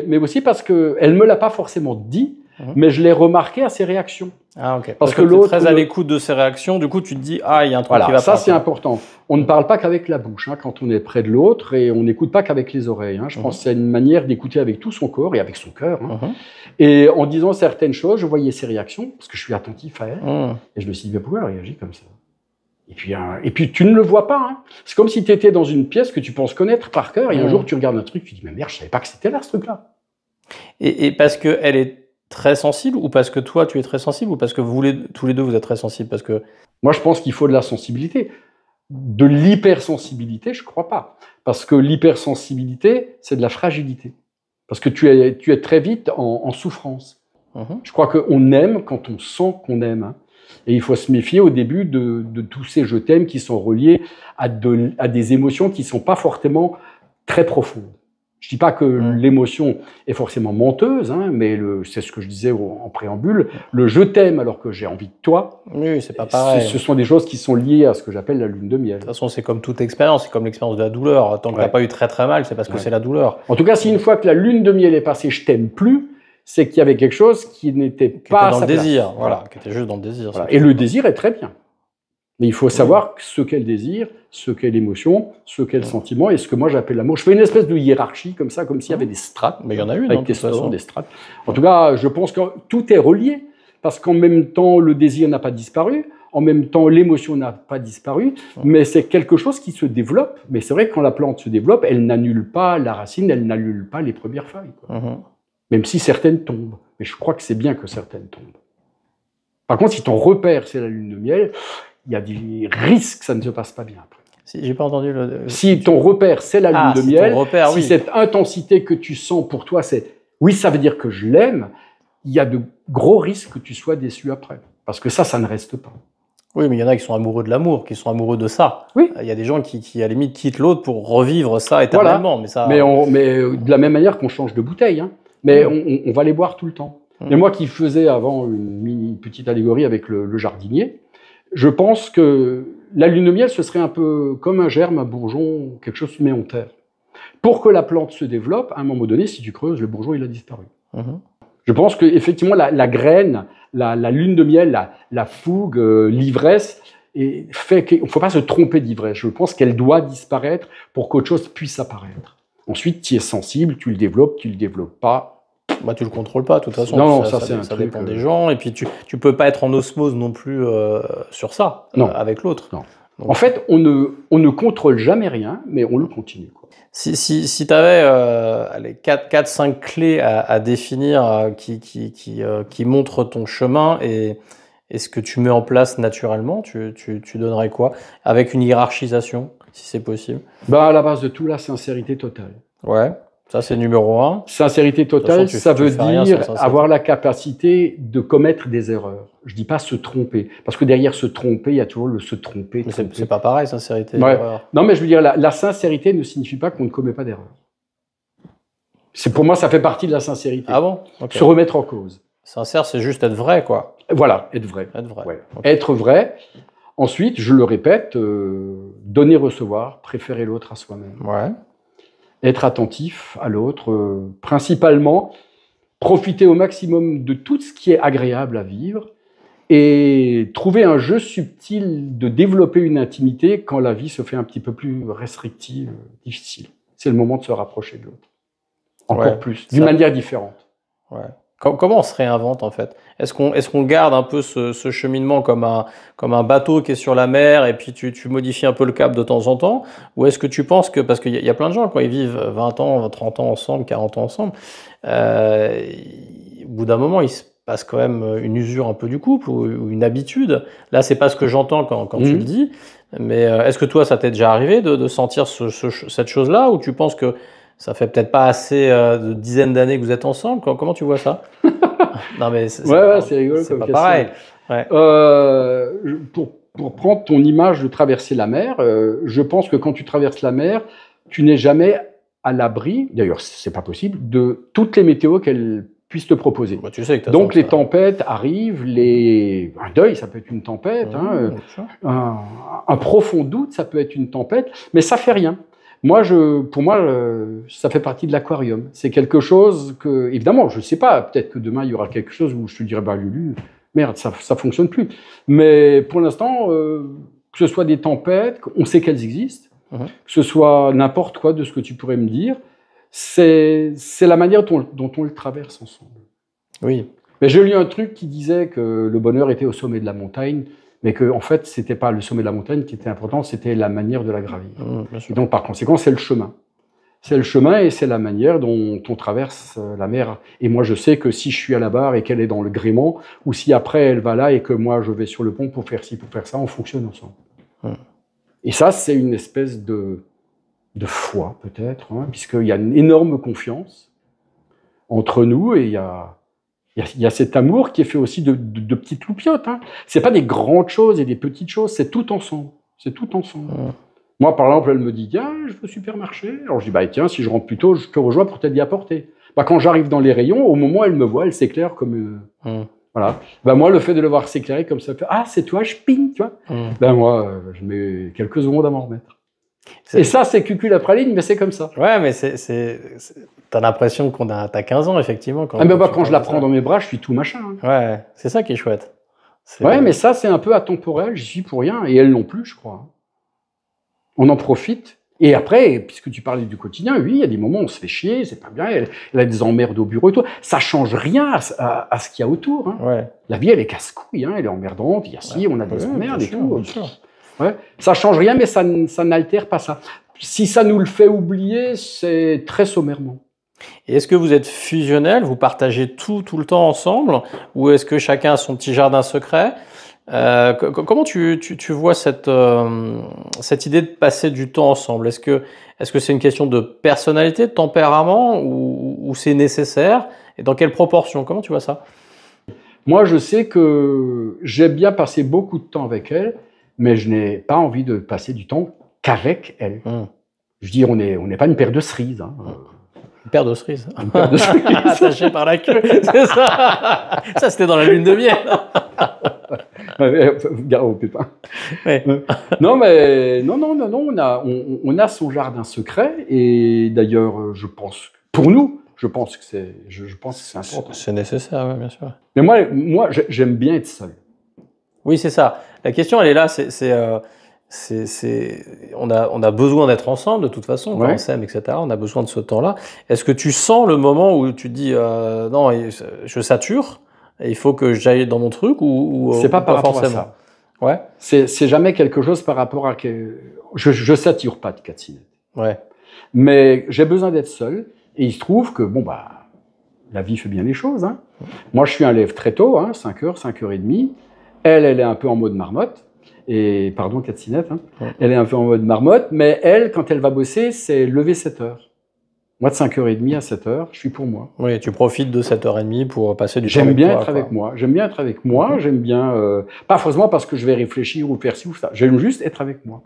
mais aussi parce qu'elle ne me l'a pas forcément dit, mais je l'ai remarqué à ses réactions. Ah, ok. Parce que tu es très à l'écoute de ses réactions, du coup, tu te dis, ah, il y a un truc qui va pas. Ça, c'est important. On ne parle pas qu'avec la bouche, hein, quand on est près de l'autre, et on n'écoute pas qu'avavec les oreilles. Hein. Je pense que c'est une manière d'écouter avec tout son corps et avec son cœur. Hein. Et en disant certaines choses, je voyais ses réactions, parce que je suis attentif à elle, et je me suis dit, mais pourquoi elle réagit comme ça? Et puis tu ne le vois pas. Hein. C'est comme si tu étais dans une pièce que tu penses connaître par cœur, et un jour tu regardes un truc, tu dis, mais merde, je savais pas que c'était là, ce truc-là. Et parce qu'elle est très sensible, ou parce que toi tu es très sensible, ou parce que tous les deux vous êtes très sensibles? Parce que... Moi, je pense qu'il faut de la sensibilité. De l'hypersensibilité, je crois pas. Parce que l'hypersensibilité, c'est de la fragilité. Parce que tu es très vite en souffrance. Je crois qu'on aime quand on sent qu'on aime. Hein. Et il faut se méfier au début de tous ces je t'aime qui sont reliés à des émotions qui ne sont pas forcément très profondes. Je ne dis pas que l'émotion est forcément menteuse, hein, mais c'est ce que je disais en préambule, le je t'aime alors que j'ai envie de toi, oui, c'est pas pareil. Ce sont des choses qui sont liées à ce que j'appelle la lune de miel. De toute façon, c'est comme toute expérience, c'est comme l'expérience de la douleur. Tant que tu n'as pas eu très très mal, c'est parce que c'est la douleur. En tout cas, si une fois que la lune de miel est passée, je t'aime plus, c'est qu'il y avait quelque chose qui n'était pas dans à sa le désir, place. voilà, qui était juste dans le désir. Voilà. Et le désir est très bien. Mais il faut savoir ce qu'est le désir, ce qu'est l'émotion, ce qu'est le sentiment et ce que moi j'appelle l'amour. Je fais une espèce de hiérarchie comme ça, comme s'il y avait des strates. Mais il y en a une, avec des strates, des strates. En tout cas, je pense que tout est relié parce qu'en même temps, le désir n'a pas disparu, en même temps, l'émotion n'a pas disparu, mais c'est quelque chose qui se développe. Mais c'est vrai que quand la plante se développe, elle n'annule pas la racine, elle n'annule pas les premières feuilles. Quoi. Même si certaines tombent. Mais je crois que c'est bien que certaines tombent. Par contre, si ton repère, c'est la lune de miel, il y a des risques que ça ne se passe pas bien après. Si, j'ai pas entendu Si ton repère, c'est la lune de miel, si cette intensité que tu sens pour toi, c'est « oui, ça veut dire que je l'aime », il y a de gros risques que tu sois déçu après. Parce que ça ne reste pas. Oui, mais il y en a qui sont amoureux de l'amour, qui sont amoureux de ça. Oui. Il y a des gens qui à la limite, quittent l'autre pour revivre ça éternellement. Voilà. Mais de la même manière qu'on change de bouteille. Hein. Mais on va les boire tout le temps. Et moi qui faisais avant une petite allégorie avec le jardinier, je pense que la lune de miel, ce serait un peu comme un germe, un bourgeon, quelque chose que tu mets en terre. Pour que la plante se développe, à un moment donné, si tu creuses, le bourgeon, il a disparu. Je pense qu'effectivement, la graine, la lune de miel, la fougue, l'ivresse, fait qu'il ne faut pas se tromper d'ivresse. Je pense qu'elle doit disparaître pour qu'autre chose puisse apparaître. Ensuite, tu es sensible, tu le développes pas. Bah, tu le contrôles pas, de toute façon. Non, ça dépend des gens. Et puis, tu peux pas être en osmose non plus sur ça, avec l'autre. En fait, on ne contrôle jamais rien, mais on le continue, quoi. Si tu avais 4-5 clés à définir qui montrent ton chemin et ce que tu mets en place naturellement, tu donnerais quoi? Avec une hiérarchisation, si c'est possible. À la base de tout, la sincérité totale. Ouais, ça c'est numéro 1. Sincérité totale, ça veut dire avoir la capacité de commettre des erreurs. Je dis pas se tromper, parce que derrière se tromper, il y a toujours le se tromper. Mais c'est pas pareil, sincérité. Ouais. Non, mais je veux dire, la sincérité ne signifie pas qu'on ne commet pas d'erreur. Pour moi, ça fait partie de la sincérité. Ah bon? Okay. Se remettre en cause. Sincère, c'est juste être vrai, quoi. Voilà, être vrai. Être vrai. Ouais. Okay. Être vrai. Ensuite, je le répète, donner, recevoir, préférer l'autre à soi-même. Ouais. Être attentif à l'autre, principalement, profiter au maximum de tout ce qui est agréable à vivre et trouver un jeu subtil de développer une intimité quand la vie se fait un petit peu plus restrictive, difficile. C'est le moment de se rapprocher de l'autre. Encore plus, d'une manière différente. Ouais. Comment on se réinvente en fait? Est-ce qu'on garde un peu ce cheminement comme un bateau qui est sur la mer et puis tu modifies un peu le cap de temps en temps? Ou est-ce que tu penses que, parce qu'il y a plein de gens quand ils vivent 20 ans, 30 ans ensemble, 40 ans ensemble, au bout d'un moment il se passe quand même une usure un peu du couple ou une habitude? Là c'est pas ce que j'entends quand tu le dis, mais est-ce que toi ça t'est déjà arrivé de sentir cette chose-là, ou tu penses que ça fait peut-être pas assez de dizaines d'années que vous êtes ensemble? Comment tu vois ça? Non mais c'est rigolo comme pas question. pareil. Ouais. Pour prendre ton image de traverser la mer, je pense que quand tu traverses la mer, tu n'es jamais à l'abri, d'ailleurs c'est pas possible, de toutes les météos qu'elle puisse te proposer. Tu sais que donc les tempêtes arrivent, un deuil ça peut être une tempête, un profond doute ça peut être une tempête, mais ça fait rien. Pour moi, ça fait partie de l'aquarium. C'est quelque chose que, évidemment, je ne sais pas, peut-être que demain, il y aura quelque chose où je te dirai, Lulu, merde, ça ne fonctionne plus. Mais pour l'instant, que ce soit des tempêtes, on sait qu'elles existent, que ce soit n'importe quoi de ce que tu pourrais me dire, c'est la manière dont on le traverse ensemble. Oui. Mais j'ai lu un truc qui disait que le bonheur était au sommet de la montagne, mais que en fait, c'était pas le sommet de la montagne qui était important, c'était la manière de la gravir. Et donc, par conséquent, c'est le chemin. C'est le chemin et c'est la manière dont on traverse la mer. Et moi, je sais que si je suis à la barre et qu'elle est dans le gréement, ou si après elle va là et que moi je vais sur le pont pour faire ci, pour faire ça, on fonctionne ensemble. Et ça, c'est une espèce de foi, peut-être, puisqu'il y a une énorme confiance entre nous et il y a cet amour qui est fait aussi de petites loupiottes. C'est pas des grandes choses et des petites choses, c'est tout ensemble. C'est tout ensemble. Moi, par exemple, elle me dit, tiens, je vais au supermarché. Alors je dis, tiens, si je rentre plus tôt, je te rejoins pour t'aider à porter. Quand j'arrive dans les rayons, au moment où elle me voit, elle s'éclaire comme... Voilà. Moi, le fait de le voir s'éclairer comme ça, c'est toi, je ping, tu vois. Moi, je mets quelques secondes à m'en remettre. Et ça, c'est cucul à praline, mais c'est comme ça. Ouais, mais t'as l'impression t'as 15 ans, effectivement. Quand je la prends dans mes bras, je suis tout machin. Ouais, c'est ça qui est chouette. Ouais, mais ça, c'est un peu atemporel, j'y suis pour rien. Et elle non plus, je crois. On en profite. Et après, puisque tu parlais du quotidien, oui, il y a des moments où on se fait chier, c'est pas bien, elle a des emmerdes au bureau et tout. Ça change rien à ce qu'il y a autour. Ouais. La vie, elle est casse-couille, elle est emmerdante, il y a ci, on a des emmerdes et tout. Ouais. Ça change rien, mais ça n'altère pas ça. Si ça nous le fait oublier, c'est très sommairement. Et est-ce que vous êtes fusionnel, vous partagez tout le temps ensemble, ou est-ce que chacun a son petit jardin secret? Comment tu vois cette idée de passer du temps ensemble? Est-ce que c'est une question de personnalité, de tempérament, ou c'est nécessaire? Et dans quelle proportion? Comment tu vois ça? Moi, je sais que j'aime bien passer beaucoup de temps avec elle, mais je n'ai pas envie de passer du temps qu'avec elle. Je veux dire, on n'est pas une paire de cerises. Une paire de cerises. Une paire de cerises. Attachée par la queue, c'est ça. Ça, c'était dans la lune de miel. Gare au pépin. Ouais. Non, mais non, on a son jardin secret, et d'ailleurs, je pense, pour nous, je pense que c'est important. C'est nécessaire, oui, bien sûr. Mais moi, j'aime bien être seul. Oui, c'est ça. La question, elle est là, on a besoin d'être ensemble de toute façon, quand on s'aime, etc. On a besoin de ce temps-là. Est-ce que tu sens le moment où tu te dis non, je sature, il faut que j'aille dans mon truc, ou c'est pas par rapport à ça. Ouais. C'est jamais quelque chose par rapport à... Je satire pas de Katsinette. Ouais. Mais j'ai besoin d'être seul. Et il se trouve que, bon, bah, la vie fait bien les choses. Hein. Moi, je suis un lève très tôt, hein, 5h, 5h30. Elle est un peu en mode marmotte. Et, pardon, Katsinette, hein. Ouais. Elle est un peu en mode marmotte. Mais elle, quand elle va bosser, c'est lever 7h. Moi, de 5h30 à 7h, je suis pour moi. Oui, tu profites de 7h30 pour passer du temps J'aime avec bien toi, être quoi. avec moi. J'aime bien être avec moi. J'aime bien... pas forcément parce que je vais réfléchir ou faire ci ou ça. J'aime juste être avec moi.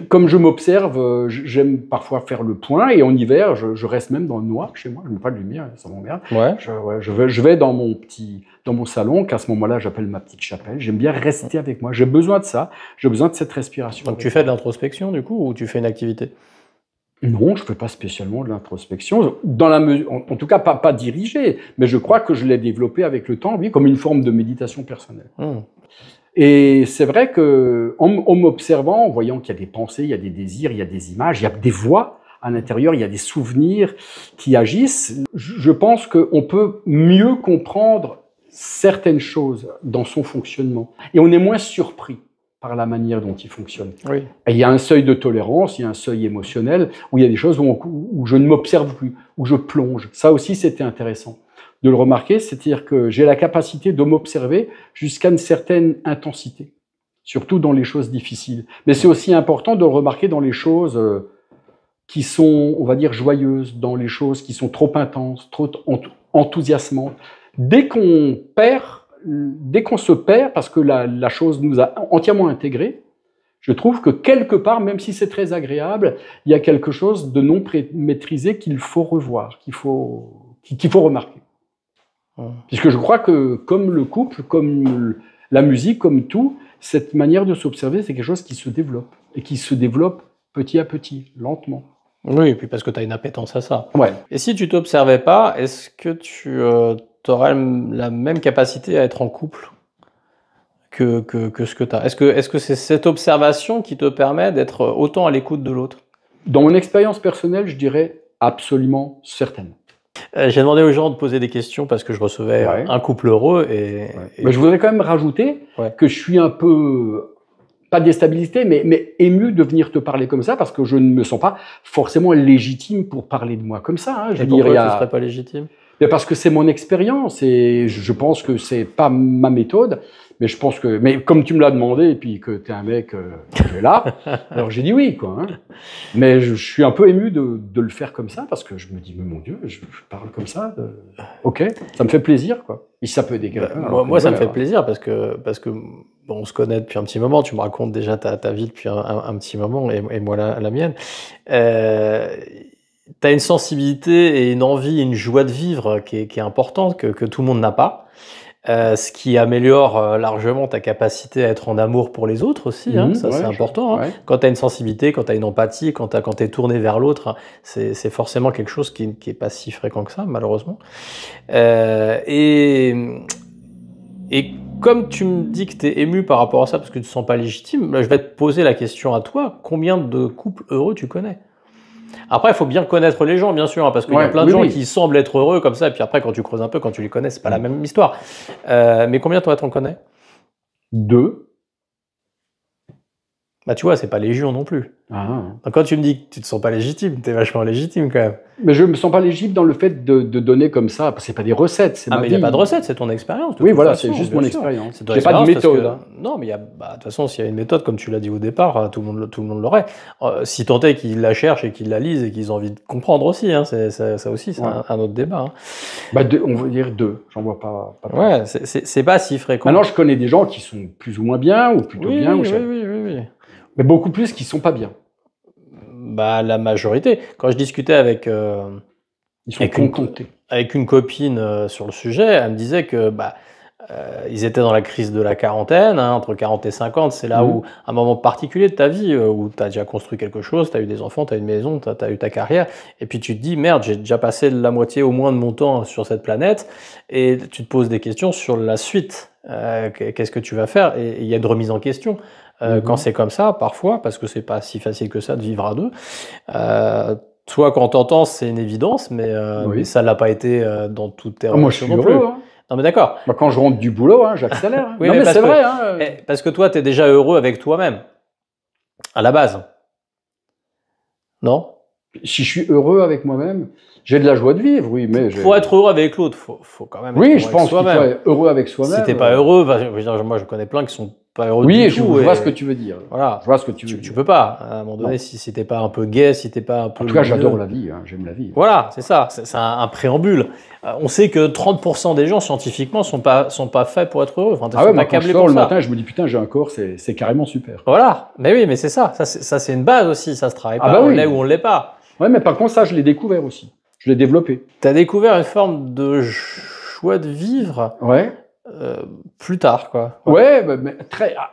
Comme je m'observe, j'aime parfois faire le point. Et en hiver, je reste même dans le noir chez moi. Je ne mets pas de lumière, ça m'emmerde. Ouais. Je vais dans mon salon, qu'à ce moment-là, j'appelle ma petite chapelle. J'aime bien rester avec moi. J'ai besoin de ça. J'ai besoin de cette respiration. Donc tu fais de l'introspection, du coup, ou tu fais une activité? Non, je ne fais pas spécialement de l'introspection, dans la mesure, en tout cas pas dirigée, mais je crois que je l'ai développé avec le temps, oui, comme une forme de méditation personnelle. Et c'est vrai que en m'observant, en voyant qu'il y a des pensées, il y a des désirs, il y a des images, il y a des voix à l'intérieur, il y a des souvenirs qui agissent, je pense qu'on peut mieux comprendre certaines choses dans son fonctionnement. Et on est moins surpris par la manière dont il fonctionne. Oui. Et il y a un seuil de tolérance, il y a un seuil émotionnel, où il y a des choses où je ne m'observe plus, où je plonge. Ça aussi, c'était intéressant de le remarquer, c'est-à-dire que j'ai la capacité de m'observer jusqu'à une certaine intensité, surtout dans les choses difficiles. Mais c'est aussi important de le remarquer dans les choses qui sont, on va dire, joyeuses, dans les choses qui sont trop intenses, trop enthousiasmantes. Dès qu'on se perd, parce que la chose nous a entièrement intégrés, je trouve que quelque part, même si c'est très agréable, il y a quelque chose de non maîtrisé qu'il faut revoir, qu'il faut remarquer. Puisque je crois que comme le couple, comme la musique, comme tout, cette manière de s'observer, c'est quelque chose qui se développe, et qui se développe petit à petit, lentement. Oui, et puis parce que tu as une appétence à ça. Ouais. Et si tu t'observais pas, est-ce que tu aurais la même capacité à être en couple que ce que tu as? Est-ce que c'est cette observation qui te permet d'être autant à l'écoute de l'autre? Dans mon expérience personnelle, je dirais absolument certaine. J'ai demandé aux gens de poser des questions parce que je recevais un couple heureux et Mais je voudrais quand même rajouter que je suis un peu, pas déstabilisé, mais ému de venir te parler comme ça parce que je ne me sens pas forcément légitime pour parler de moi comme ça. Hein. Et pourquoi tu ne serais pas légitime? Mais parce que c'est mon expérience et je pense que c'est pas ma méthode. Mais je pense que, mais comme tu me l'as demandé et puis que tu es un mec qui est là, alors j'ai dit oui, quoi. Hein. Mais je suis un peu ému de le faire comme ça parce que je me dis, mais mon Dieu, je parle comme ça. Ok, ça me fait plaisir, quoi. Et ça peut aider quelqu'un. Moi, ça me fait plaisir parce que bon, on se connaît depuis un petit moment. Tu me racontes déjà ta vie depuis un petit moment et moi la mienne. Tu as une sensibilité et une envie, une joie de vivre qui est importante que tout le monde n'a pas. Ce qui améliore largement ta capacité à être en amour pour les autres aussi, hein, ça c'est important. Hein. Quand tu as une sensibilité, quand tu as une empathie, quand tu es tourné vers l'autre, hein, c'est forcément quelque chose qui n'est pas si fréquent que ça, malheureusement. Et comme tu me dis que tu es ému par rapport à ça parce que tu ne te sens pas légitime, je vais te poser la question à toi, combien de couples heureux tu connais? Après, il faut bien connaître les gens, bien sûr, hein, parce qu'il y a plein de gens qui semblent être heureux comme ça, et puis après, quand tu creuses un peu, quand tu les connais, c'est pas la même histoire. Mais combien toi, t'en connais? 2. Bah tu vois, c'est pas légion non plus. Donc, quand tu me dis que tu te sens pas légitime, t'es vachement légitime quand même. Mais je me sens pas légitime dans le fait de donner comme ça. C'est pas des recettes, c'est ma vie. Mais il n'y a pas de recette, c'est ton expérience. Oui, voilà, c'est juste mon expérience. Il n'y a pas de méthode. Non, mais de toute façon, s'il y a une méthode, comme tu l'as dit au départ, tout le monde l'aurait. Si tant est qu'ils la cherchent et qu'ils la lisent et qu'ils ont envie de comprendre aussi, hein, ça aussi, c'est un autre débat. Hein. On va dire 2, j'en vois pas plus. Ouais, c'est pas si fréquent. Maintenant, je connais des gens qui sont plus ou moins bien, ou plutôt bien. Oui. Mais beaucoup plus qui sont pas bien. Bah, la majorité. Quand je discutais avec une copine sur le sujet, elle me disait que ils étaient dans la crise de la quarantaine, hein, entre 40 et 50, c'est là où un moment particulier de ta vie, où tu as déjà construit quelque chose, tu as eu des enfants, tu as une maison, tu as eu ta carrière, et puis tu te dis, merde, j'ai déjà passé la moitié au moins de mon temps sur cette planète, et tu te poses des questions sur la suite. Qu'est-ce que tu vas faire? Et il y a une remise en question. Quand c'est comme ça, parfois, parce que c'est pas si facile que ça de vivre à deux. Toi, quand t'entends, c'est une évidence, mais ça l'a pas été dans toutes tes relations. Moi, je suis heureux. Hein. Non, mais d'accord. Bah, quand je rentre du boulot, hein, j'accélère. Hein. Oui, non, mais c'est vrai. Hein. Parce que toi, tu es déjà heureux avec toi-même, à la base. Non? Si je suis heureux avec moi-même, j'ai de la joie de vivre, oui, mais... Pour être heureux avec l'autre, faut quand même être oui, heureux je avec pense qu'il faut soi-même. être heureux avec soi-même. Si t'es pas heureux, bah, je veux dire, moi je connais plein qui sont pas heureux oui, du tout. je vois ce que tu veux dire. Voilà. Je vois ce que tu veux dire. Tu peux pas, à un moment donné, si t'es pas un peu gai, si t'es pas un peu... En tout cas, j'adore la vie, hein, j'aime la vie. Voilà, c'est ça, c'est un préambule. On sait que 30% des gens, scientifiquement, sont pas faits pour être heureux. Enfin, Ah ouais, sont moi, pas quand je câblés sors pour le ça. matin, je me dis, putain, j'ai un corps, c'est carrément super. Voilà, mais oui, mais c'est ça. Ça, c'est une base aussi, ça se travaille pas. Ah bah On oui. l'est ou on l'est pas. Ouais, mais par contre, ça, je l'ai découvert aussi. Je l'ai développé. Tu as découvert une forme de joie de vivre Ouais. plus tard, quoi. Ouais, mais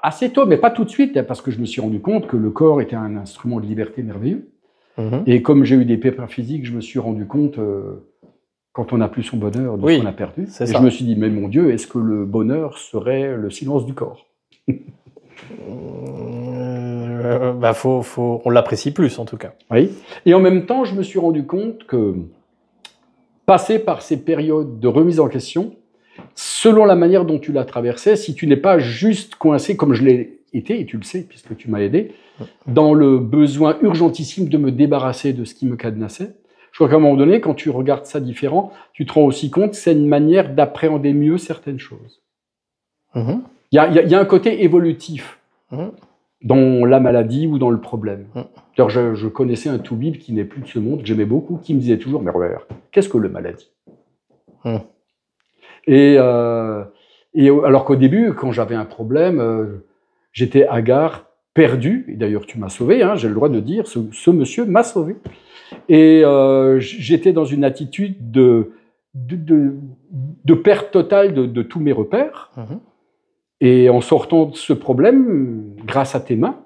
assez tôt, mais pas tout de suite, hein, parce que je me suis rendu compte que le corps était un instrument de liberté merveilleux. Mhm. Et comme j'ai eu des pépins physiques, je me suis rendu compte, quand on n'a plus son bonheur, de ce qu'on a perdu. Et je me suis dit, mais mon Dieu, est-ce que le bonheur serait le silence du corps? Bah on l'apprécie plus, en tout cas. Oui. Et en même temps, je me suis rendu compte que passer par ces périodes de remise en question, selon la manière dont tu l'as traversé, si tu n'es pas juste coincé comme je l'ai été, et tu le sais puisque tu m'as aidé, dans le besoin urgentissime de me débarrasser de ce qui me cadenassait, je crois qu'à un moment donné, quand tu regardes ça différent, tu te rends aussi compte que c'est une manière d'appréhender mieux certaines choses. Mhm. Il y a un côté évolutif Mhm. dans la maladie ou dans le problème. D'ailleurs, je connaissais un toubib qui n'est plus de ce monde, que j'aimais beaucoup, qui me disait toujours, mais Robert, qu'est-ce que le maladie? Et alors qu'au début, quand j'avais un problème, j'étais hagard, perdu, et d'ailleurs tu m'as sauvé, hein, j'ai le droit de dire, ce monsieur m'a sauvé. Et j'étais dans une attitude de perte totale de tous mes repères. Et en sortant de ce problème, grâce à tes mains,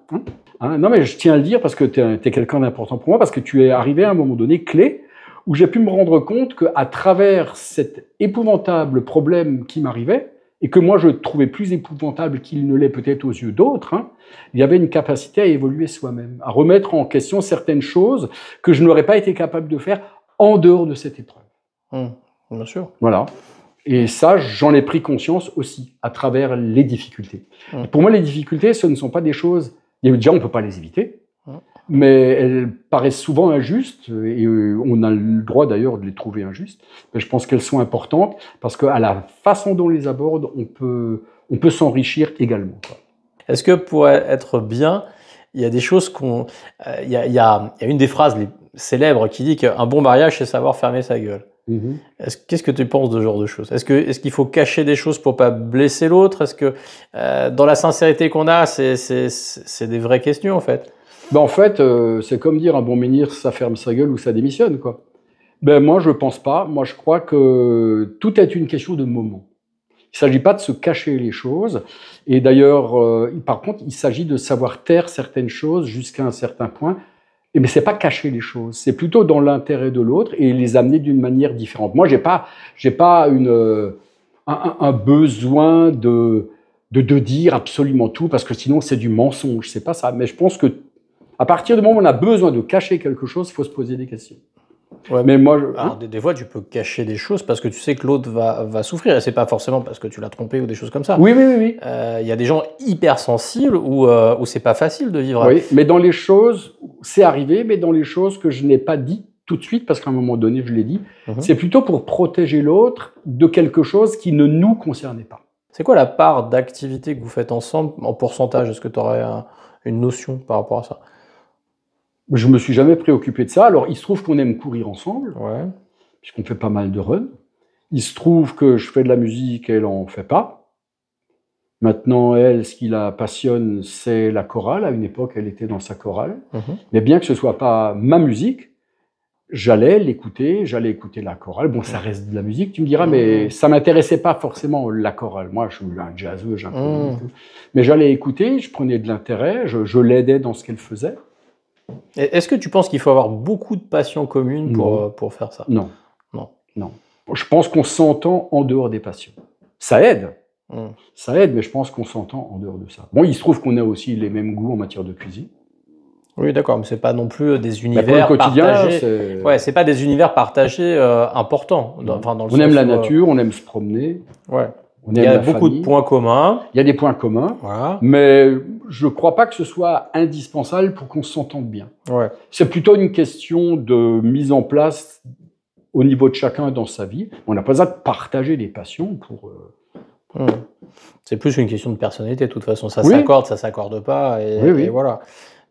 non mais je tiens à le dire parce que tu es quelqu'un d'important pour moi, parce que tu es arrivé à un moment donné clé où j'ai pu me rendre compte qu'à travers cet épouvantable problème qui m'arrivait, et que moi je trouvais plus épouvantable qu'il ne l'est peut-être aux yeux d'autres, il y avait une capacité à évoluer soi-même, à remettre en question certaines choses que je n'aurais pas été capable de faire en dehors de cette épreuve. Bien sûr. Voilà. Et ça, j'en ai pris conscience aussi, à travers les difficultés. Pour moi, les difficultés, ce ne sont pas des choses... Déjà, on ne peut pas les éviter, mais elles paraissent souvent injustes, et on a le droit d'ailleurs de les trouver injustes, mais je pense qu'elles sont importantes, parce qu'à la façon dont on les aborde, on peut s'enrichir également. Est-ce que pour être bien, il y a des choses il y a une des phrases célèbres qui dit qu'un bon mariage, c'est savoir fermer sa gueule. Qu'est-ce que tu penses de ce genre de choses? Est-ce qu'il faut cacher des choses pour pas blesser l'autre? Est-ce que dans la sincérité qu'on a, c'est des vraies questions en fait? En fait, c'est comme dire un bon ministre, ça ferme sa gueule ou ça démissionne, quoi. Moi, je pense pas. Moi, je crois que tout est une question de moment. Il ne s'agit pas de se cacher les choses. Et d'ailleurs, par contre, il s'agit de savoir taire certaines choses jusqu'à un certain point. Mais c'est pas cacher les choses, c'est plutôt dans l'intérêt de l'autre et les amener d'une manière différente. Moi, j'ai pas un besoin de dire absolument tout parce que sinon c'est du mensonge. C'est pas ça. Mais je pense que à partir du moment où on a besoin de cacher quelque chose, il faut se poser des questions. Ouais, mais moi, alors, des fois, tu peux cacher des choses parce que tu sais que l'autre va souffrir. Et c'est pas forcément parce que tu l'as trompé ou des choses comme ça. Oui. Y a des gens hypersensibles où c'est pas facile de vivre. Oui, mais dans les choses, c'est arrivé, mais dans les choses que je n'ai pas dit tout de suite, parce qu'à un moment donné, je l'ai dit, c'est plutôt pour protéger l'autre de quelque chose qui ne nous concernait pas. C'est quoi la part d'activité que vous faites ensemble en pourcentage? Est-ce que tu aurais une notion par rapport à ça? Je me suis jamais préoccupé de ça. Alors, il se trouve qu'on aime courir ensemble, puisqu'on fait pas mal de runs. Il se trouve que je fais de la musique, elle en fait pas. Maintenant, elle, ce qui la passionne, c'est la chorale. À une époque, elle était dans sa chorale. Mais bien que ce soit pas ma musique, j'allais l'écouter, j'allais écouter la chorale. Bon, ça reste de la musique, tu me diras, mais ça m'intéressait pas forcément la chorale. Moi, je suis un jazzeux, mais j'allais écouter, je prenais de l'intérêt, je l'aidais dans ce qu'elle faisait. Est-ce que tu penses qu'il faut avoir beaucoup de passions communes pour faire ça? Non. Je pense qu'on s'entend en dehors des passions. Ça aide. Ça aide, mais je pense qu'on s'entend en dehors de ça. Bon, il se trouve qu'on a aussi les mêmes goûts en matière de cuisine. Oui, d'accord, mais c'est pas non plus des Pour univers le quotidien, partagés. Ouais, c'est pas des univers partagés importants. Enfin, dans le on aime sens la où, nature, on aime se promener. Ouais. On Il aime y a la beaucoup famille. de points communs. Il y a des points communs, Voilà. mais je ne crois pas que ce soit indispensable pour qu'on s'entende bien. Ouais. C'est plutôt une question de mise en place au niveau de chacun dans sa vie. On n'a pas besoin de partager des passions pour... C'est plus une question de personnalité, de toute façon. Ça Oui. s'accorde, ça s'accorde pas, et, Oui, oui. et voilà.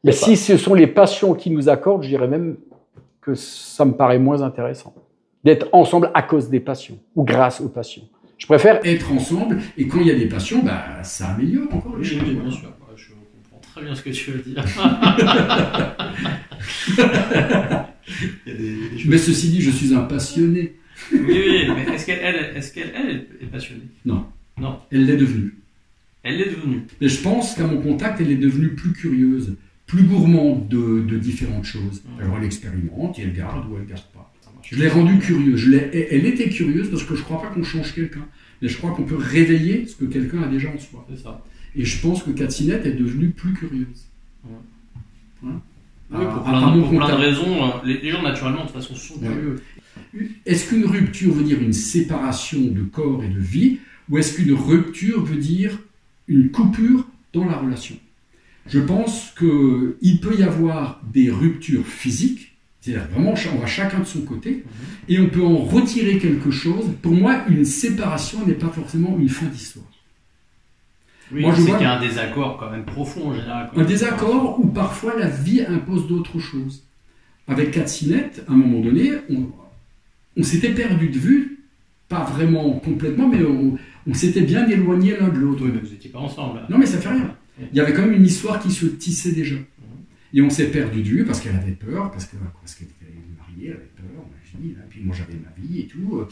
Mais si ce sont les passions qui nous accordent, je dirais même que ça me paraît moins intéressant. D'être ensemble à cause des passions, ou grâce aux passions. Je préfère être ensemble, et quand il y a des passions, bah, ça améliore encore les choses. Oui, bien sûr. Je comprends très bien ce que tu veux dire. Il y a des choses... Mais ceci dit, je suis un passionné. Oui, mais est-ce qu'elle est passionnée? Non. Non. Elle l'est devenue. Elle l'est devenue. Mais je pense qu'à mon contact, elle est devenue plus curieuse, plus gourmande de différentes choses. Alors elle expérimente, et elle garde ou elle garde pas. Je l'ai rendue curieuse. Elle était curieuse parce que je ne crois pas qu'on change quelqu'un. Mais je crois qu'on peut réveiller ce que quelqu'un a déjà en soi. C'est ça. Et je pense que Katsinette est devenue plus curieuse. Oui, pour plein de raisons. Les gens, naturellement, de toute façon, sont curieux. Est-ce qu'une rupture veut dire une séparation de corps et de vie, ou est-ce qu'une rupture veut dire une coupure dans la relation? Je pense qu'il peut y avoir des ruptures physiques, c'est-à-dire vraiment on va chacun de son côté, et on peut en retirer quelque chose. Pour moi, une séparation n'est pas forcément une fin d'histoire. Oui, moi, c'est qu'il y a un désaccord quand même profond en général. Un désaccord où parfois la vie impose d'autres choses. Avec Katsinette, à un moment donné, on s'était perdu de vue, pas vraiment complètement, mais on s'était bien éloigné l'un de l'autre. Oui, mais vous n'étiez pas ensemble. Non, mais ça fait rien. Il y avait quand même une histoire qui se tissait déjà. Et on s'est perdu de vue parce qu'elle avait peur, parce qu'elle était mariée, elle avait peur, et puis moi j'avais ma vie et tout.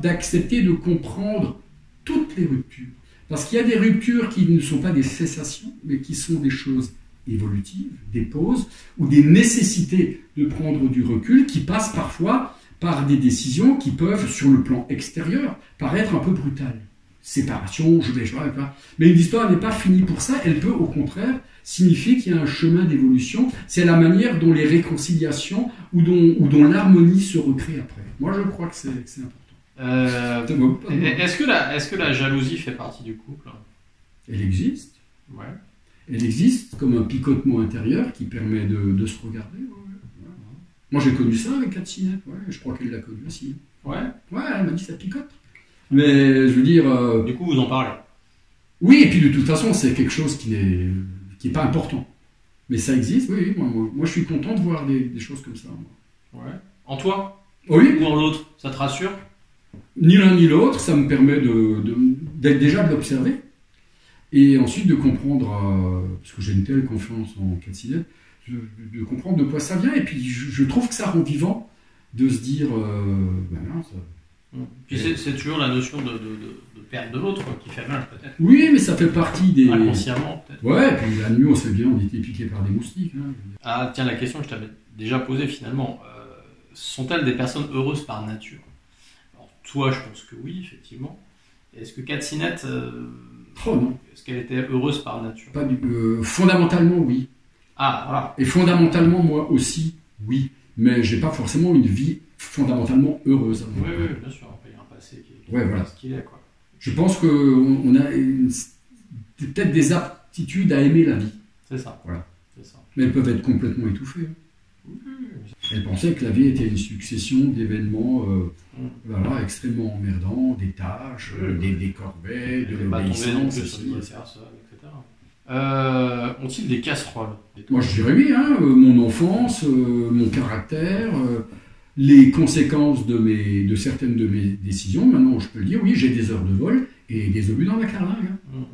D'accepter de comprendre toutes les ruptures. Parce qu'il y a des ruptures qui ne sont pas des cessations, mais qui sont des choses évolutives, des pauses, ou des nécessités de prendre du recul, qui passent parfois par des décisions qui peuvent, sur le plan extérieur, paraître un peu brutales. Séparation, je vais pas. Mais une histoire n'est pas finie pour ça, elle peut au contraire signifier qu'il y a un chemin d'évolution. C'est la manière dont les réconciliations ou dont l'harmonie se recrée après. Moi, je crois que c'est important. Est-ce que la jalousie fait partie du couple? Elle existe. Ouais. Elle existe comme un picotement intérieur qui permet de se regarder. Ouais. Moi, j'ai connu ça avec Katsinette. Ouais, je crois qu'elle l'a connu aussi. Ouais. Ouais, elle m'a dit ça picote. Mais je veux dire. Du coup, vous en parlez. Oui, et puis de toute façon, c'est quelque chose qui n'est pas important. Mais ça existe, oui. Moi, je suis content de voir des choses comme ça. Moi. Ouais. En toi? Oui. Ou en l'autre? Ça te rassure? Ni l'un ni l'autre, ça me permet d'être déjà de l'observer. Et ensuite de comprendre, parce que j'ai une telle confiance en Katsinette, de comprendre de quoi ça vient. Et puis je trouve que ça rend vivant de se dire, ben non, ça... Puis c'est toujours la notion de perte de l'autre qui fait mal, peut-être. Oui, mais ça fait partie des... Inconsciemment, peut-être. Ouais, puis la nuit, on sait bien, on était piqué par des moustiques. Hein. Ah, tiens, la question que je t'avais déjà posée, finalement, sont-elles des personnes heureuses par nature? Alors, toi, je pense que oui, effectivement. Est-ce que Katsinette... Oh non. Est-ce qu'elle était heureuse par nature? Pas fondamentalement, oui. Ah, voilà. Et fondamentalement, moi aussi, oui. Mais j'ai pas forcément une vie fondamentalement heureuse. Oui, bien sûr. Il y a un passé qui est voilà. ce qu'il est, quoi. Je pense qu'on a peut-être des aptitudes à aimer la vie. C'est ça. Voilà. C'est ça. Mais elles peuvent être complètement étouffées. Elle pensait que la vie était une succession d'événements extrêmement emmerdants, des tâches, des corvées, de l'obéissance, etc. Ont-ils des casseroles? Moi je dirais oui, hein, mon enfance, mon caractère, les conséquences de certaines de mes décisions. Maintenant je peux le dire, oui, j'ai des heures de vol et des obus dans la carlingue. Hein.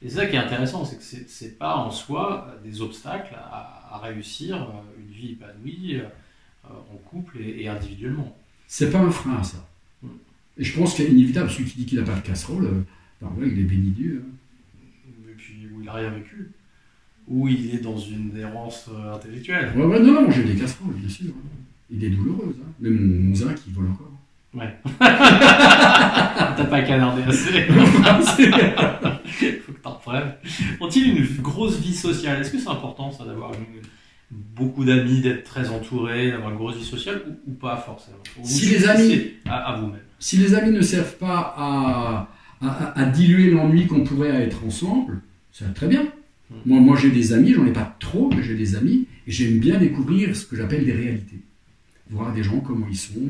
Et c'est ça qui est intéressant, c'est que c'est pas en soi des obstacles à réussir une vie épanouie en couple et individuellement. C'est pas un frein à ça. Et je pense qu'il est inévitable, celui qui dit qu'il n'a pas de casserole, il est béni Dieu. Hein. Et puis où il n'a rien vécu, où il est dans une errance intellectuelle. Non, j'ai des casseroles, bien sûr. Et des douloureuses. Hein. Même mon mousin qui vole encore. Ouais. T'as pas canardé assez. Faut que t'en reprennes. Ont-ils une grosse vie sociale? Est-ce que c'est important ça d'avoir beaucoup d'amis, d'être très entouré, d'avoir une grosse vie sociale ou pas forcément? Si les amis, à vous-même. Si les amis ne servent pas à diluer l'ennui qu'on pourrait être ensemble, c'est très bien. Moi j'ai des amis, j'en ai pas trop, mais j'ai des amis, et j'aime bien découvrir ce que j'appelle des réalités. Voir des gens, comment ils sont,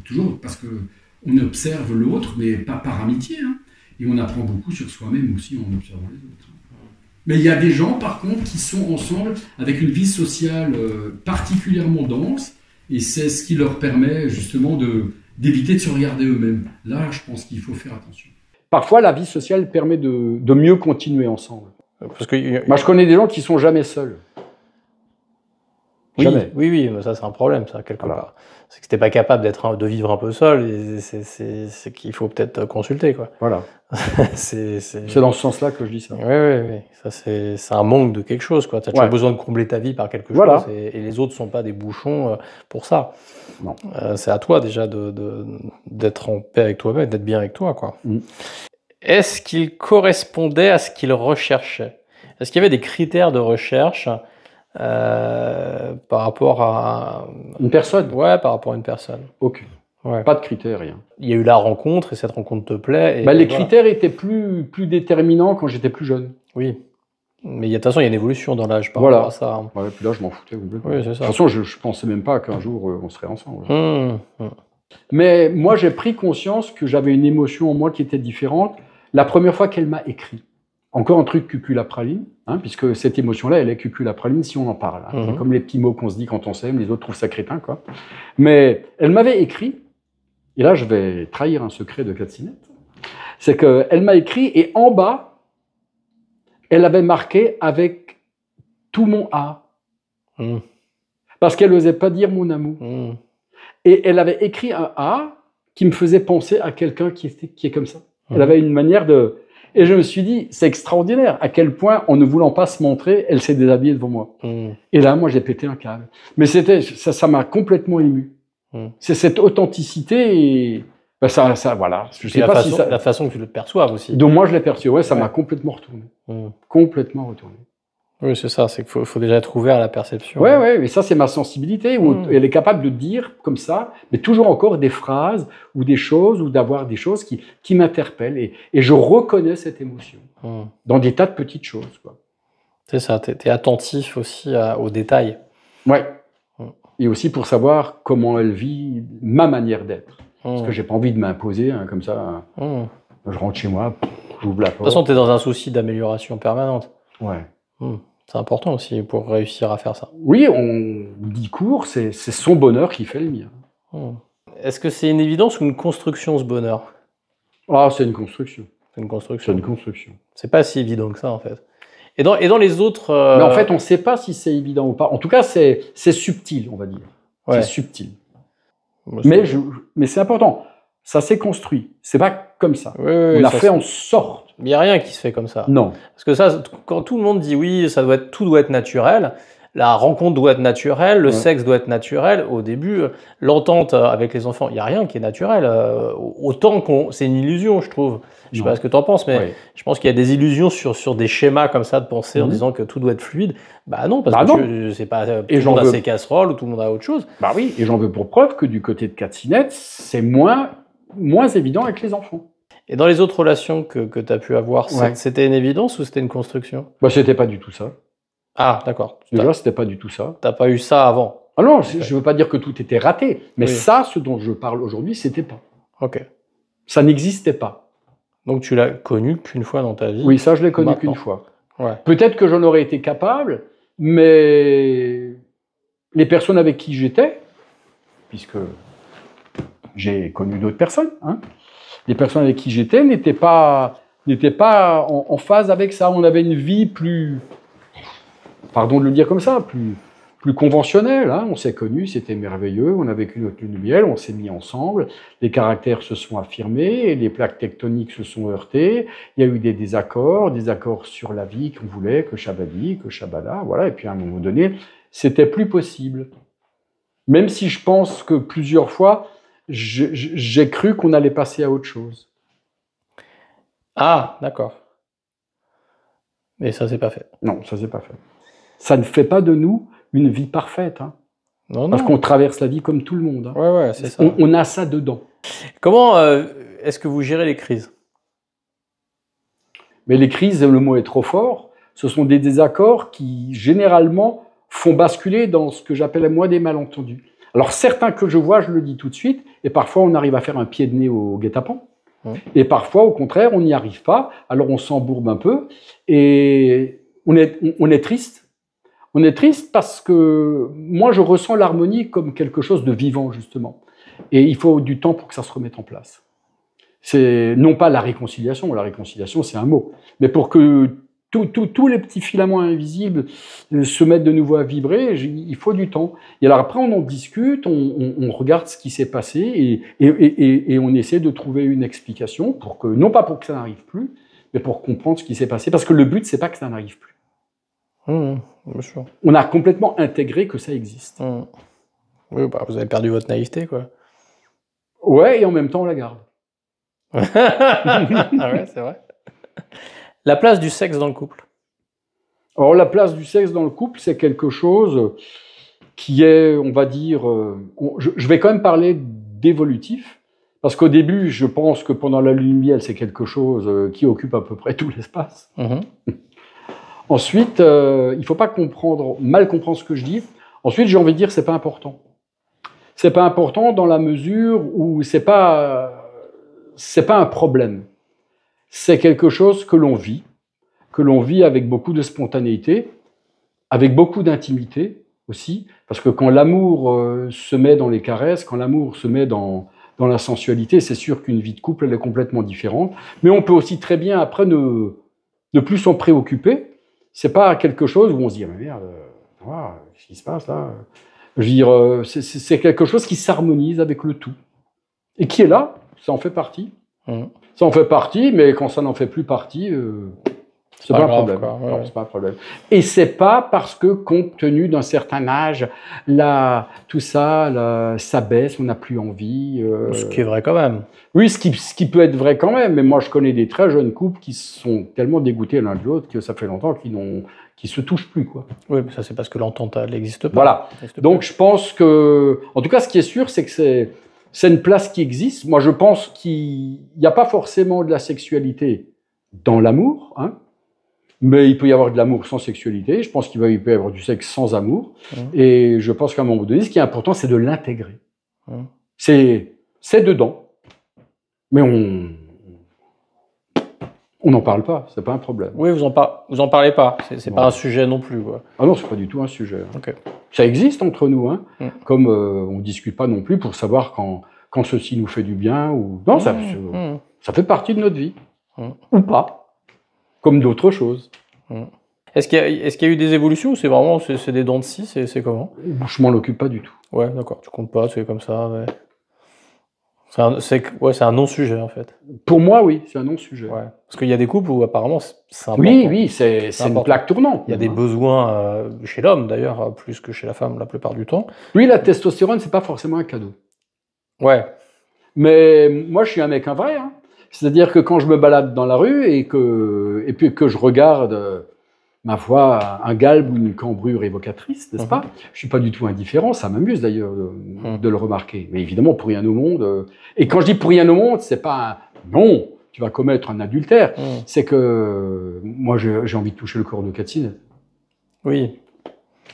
toujours, parce que on observe l'autre, mais pas par amitié, hein, et on apprend beaucoup sur soi-même aussi en observant les autres. Mais il y a des gens, par contre, qui sont ensemble avec une vie sociale particulièrement dense, et c'est ce qui leur permet justement d'éviter de se regarder eux-mêmes. Là, je pense qu'il faut faire attention. Parfois, la vie sociale permet de mieux continuer ensemble. Parce que, moi, je connais des gens qui sont jamais seuls. Oui, jamais. Oui, mais ça c'est un problème, ça, quelque part. C'est que si t'es pas capable de vivre un peu seul, et c'est qu'il faut peut-être consulter, quoi. Voilà. C'est dans ce sens-là que je dis ça. Oui. Ça, c'est un manque de quelque chose, quoi. Tu as besoin de combler ta vie par quelque chose, et les autres sont pas des bouchons pour ça. Non. C'est à toi, déjà, d'être en paix avec toi-même, d'être bien avec toi, quoi. Est-ce qu'il correspondait à ce qu'il recherchait? Est-ce qu'il y avait des critères de recherche par rapport à une personne? Ouais, par rapport à une personne. Aucun. Ouais. Pas de critères, rien. Il y a eu la rencontre et cette rencontre te plaît. Les critères étaient plus déterminants quand j'étais plus jeune. Oui. Mais de toute façon, il y a une évolution dans l'âge par rapport à ça. Ouais, puis là, je m'en foutais complètement. Oui, c'est ça. De toute façon, je pensais même pas qu'un jour on serait ensemble. Mais moi, j'ai pris conscience que j'avais une émotion en moi qui était différente la première fois qu'elle m'a écrit. Encore un truc cuculapraline, hein, puisque cette émotion-là, elle est cuculapraline si on en parle. Hein. C'est comme les petits mots qu'on se dit quand on s'aime, les autres trouvent ça crétin, quoi. Mais elle m'avait écrit, et là je vais trahir un secret de Katsinette, c'est qu'elle m'a écrit, et en bas, elle avait marqué avec tout mon A. Parce qu'elle n'osait pas dire mon amour. Et elle avait écrit un A qui me faisait penser à quelqu'un qui est comme ça. Elle avait une manière de... Et je me suis dit, c'est extraordinaire à quel point, en ne voulant pas se montrer, elle s'est déshabillée devant moi. Et là, moi, j'ai pété un câble. Mais ça m'a complètement ému. C'est cette authenticité et... voilà. Je sais pas la façon que tu le perçois aussi. Donc moi, je l'ai perçu. Ouais, ça m'a complètement retourné. Complètement retourné. Oui, c'est ça. C'est qu'il faut déjà être ouvert à la perception. Ouais, mais ça, c'est ma sensibilité. Où elle est capable de dire comme ça, mais toujours encore des phrases ou des choses, ou d'avoir des choses qui m'interpellent. Et je reconnais cette émotion dans des tas de petites choses, quoi. C'est ça. T'es attentif aussi aux détails. Ouais. Et aussi pour savoir comment elle vit ma manière d'être. Parce que j'ai pas envie de m'imposer comme ça. Je rentre chez moi, j'ouvre la porte. De toute façon, t'es dans un souci d'amélioration permanente. Ouais. C'est important aussi pour réussir à faire ça. Oui, on dit court, c'est son bonheur qui fait le mien. Est-ce que c'est une évidence ou une construction, ce bonheur? Ah, c'est une construction. C'est une construction. C'est une construction. C'est pas si évident que ça, en fait. Et dans les autres... Mais en fait, on ne sait pas si c'est évident ou pas. En tout cas, c'est subtil, on va dire. C'est subtil. Mais c'est important. Ça s'est construit. C'est pas comme ça. On a fait en sorte. Il n'y a rien qui se fait comme ça. Non. Parce que ça, quand tout le monde dit oui, tout doit être naturel, la rencontre doit être naturelle, le sexe doit être naturel, au début, l'entente avec les enfants, il n'y a rien qui est naturel. Autant c'est une illusion, je trouve. Je ne sais pas ce que tu en penses, mais je pense qu'il y a des illusions sur des schémas comme ça de pensée en disant que tout doit être fluide. Bah non, parce que c'est pas tout le monde a ses casseroles ou tout le monde a autre chose. Bah oui, et j'en veux pour preuve que du côté de Katsinette, c'est moins évident avec les enfants. Et dans les autres relations que tu as pu avoir, c'était une évidence ou c'était une construction? Bah, c'était pas du tout ça. Ah, d'accord. Déjà, c'était pas du tout ça. T'as pas eu ça avant? Ah non, je veux pas dire que tout était raté, mais ça, ce dont je parle aujourd'hui, c'était pas. Ok. Ça n'existait pas. Donc tu l'as connu qu'une fois dans ta vie? Oui, ça, je l'ai connu qu'une fois. Peut-être que j'en aurais été capable, mais les personnes avec qui j'étais, puisque j'ai connu d'autres personnes, hein, les personnes avec qui j'étais n'étaient pas en phase avec ça. On avait une vie plus, pardon de le dire comme ça, plus conventionnelle. Hein. On s'est connus, c'était merveilleux, on a vécu notre lune de miel, on s'est mis ensemble, les caractères se sont affirmés, les plaques tectoniques se sont heurtées, il y a eu des désaccords sur la vie qu'on voulait, que Shabadi, que Shabada, voilà, et puis à un moment donné, c'était plus possible. Même si je pense que plusieurs fois, j'ai cru qu'on allait passer à autre chose. Ah, d'accord. Mais ça, c'est pas fait. Non, ça, c'est pas fait. Ça ne fait pas de nous une vie parfaite. Hein. Non, Parce qu'on traverse la vie comme tout le monde. Hein. Ouais, c'est ça. On a ça dedans. Comment est-ce que vous gérez les crises? Mais les crises, le mot est trop fort. Ce sont des désaccords qui, généralement, font basculer dans ce que j'appelle moi des malentendus. Alors certains que je vois, je le dis tout de suite, et parfois on arrive à faire un pied de nez au guet-apens, et parfois au contraire on n'y arrive pas, alors on s'embourbe un peu, et on est triste. On est triste parce que moi je ressens l'harmonie comme quelque chose de vivant justement, et il faut du temps pour que ça se remette en place. C'est non pas la réconciliation c'est un mot, mais pour que tous les petits filaments invisibles se mettent de nouveau à vibrer, il faut du temps. Et alors après, on en discute, on regarde ce qui s'est passé et on essaie de trouver une explication pour que, non pas pour que ça n'arrive plus, mais pour comprendre ce qui s'est passé. Parce que le but, c'est pas que ça n'arrive plus. Bien sûr. On a complètement intégré que ça existe. Oui, bah, vous avez perdu votre naïveté, quoi. Ouais, et en même temps, on la garde. Ah ouais, c'est vrai. La place du sexe dans le couple. Alors, la place du sexe dans le couple, c'est quelque chose qui est, on va dire... je vais quand même parler d'évolutif, parce qu'au début, je pense que pendant la lune de miel, c'est quelque chose qui occupe à peu près tout l'espace. Ensuite, il ne faut pas mal comprendre ce que je dis. Ensuite, j'ai envie de dire, c'est pas important. C'est pas important dans la mesure où c'est pas un problème. C'est quelque chose que l'on vit avec beaucoup de spontanéité, avec beaucoup d'intimité aussi, parce que quand l'amour se met dans les caresses, quand l'amour se met dans la sensualité, c'est sûr qu'une vie de couple, elle est complètement différente. Mais on peut aussi très bien, après, ne plus s'en préoccuper. C'est pas quelque chose où on se dit, mais merde, qu'est-ce qui se passe là? Je veux dire, c'est quelque chose qui s'harmonise avec le tout. Et qui est là, ça en fait partie. Ça en fait partie, mais quand ça n'en fait plus partie, c'est pas un problème. Non, c'est pas un problème. Et c'est pas parce que, compte tenu d'un certain âge, tout ça, ça baisse, on n'a plus envie. Ce qui est vrai quand même. Oui, ce qui peut être vrai quand même. Mais moi, je connais des très jeunes couples qui sont tellement dégoûtés l'un de l'autre que ça fait longtemps qu'ils se touchent plus, quoi. Oui, mais ça, c'est parce que l'entente n'existe pas. Voilà. Donc, je pense que, en tout cas, ce qui est sûr, c'est que c'est une place qui existe. Moi, je pense qu'il n'y a pas forcément de la sexualité dans l'amour, hein, mais il peut y avoir de l'amour sans sexualité. Je pense qu'il peut y avoir du sexe sans amour. Et je pense qu'à un moment donné, ce qui est important, c'est de l'intégrer. C'est dedans. Mais on n'en parle pas, c'est pas un problème. Oui, vous en parlez pas. C'est pas un sujet non plus, quoi. Ah non, c'est pas du tout un sujet. Okay. Ça existe entre nous, hein. Comme on discute pas non plus pour savoir quand ceci nous fait du bien ou non, ça fait partie de notre vie ou pas, comme d'autres choses. Est-ce qu'il y a eu des évolutions ou c'est vraiment c'est des dents de scie, c'est comment? Je m'en occupe pas du tout. Ouais, d'accord. Tu comptes pas, c'est comme ça. Mais... c'est un non-sujet en fait. Pour moi, oui, c'est un non-sujet. Ouais. Parce qu'il y a des couples où apparemment c'est important. Oui, c'est une plaque tournante. Il y a des besoins chez l'homme d'ailleurs, plus que chez la femme la plupart du temps. Oui, la testostérone, c'est pas forcément un cadeau. Ouais. Mais moi, je suis un mec un vrai. Hein. C'est-à-dire que quand je me balade dans la rue et puis que je regarde, ma foi, un galbe ou une cambrure évocatrice, n'est-ce pas? Je suis pas du tout indifférent. Ça m'amuse d'ailleurs de le remarquer. Mais évidemment, pour rien au monde. Et quand je dis pour rien au monde, c'est pas non, tu vas commettre un adultère. C'est que moi, j'ai envie de toucher le corps de Katsine. Oui.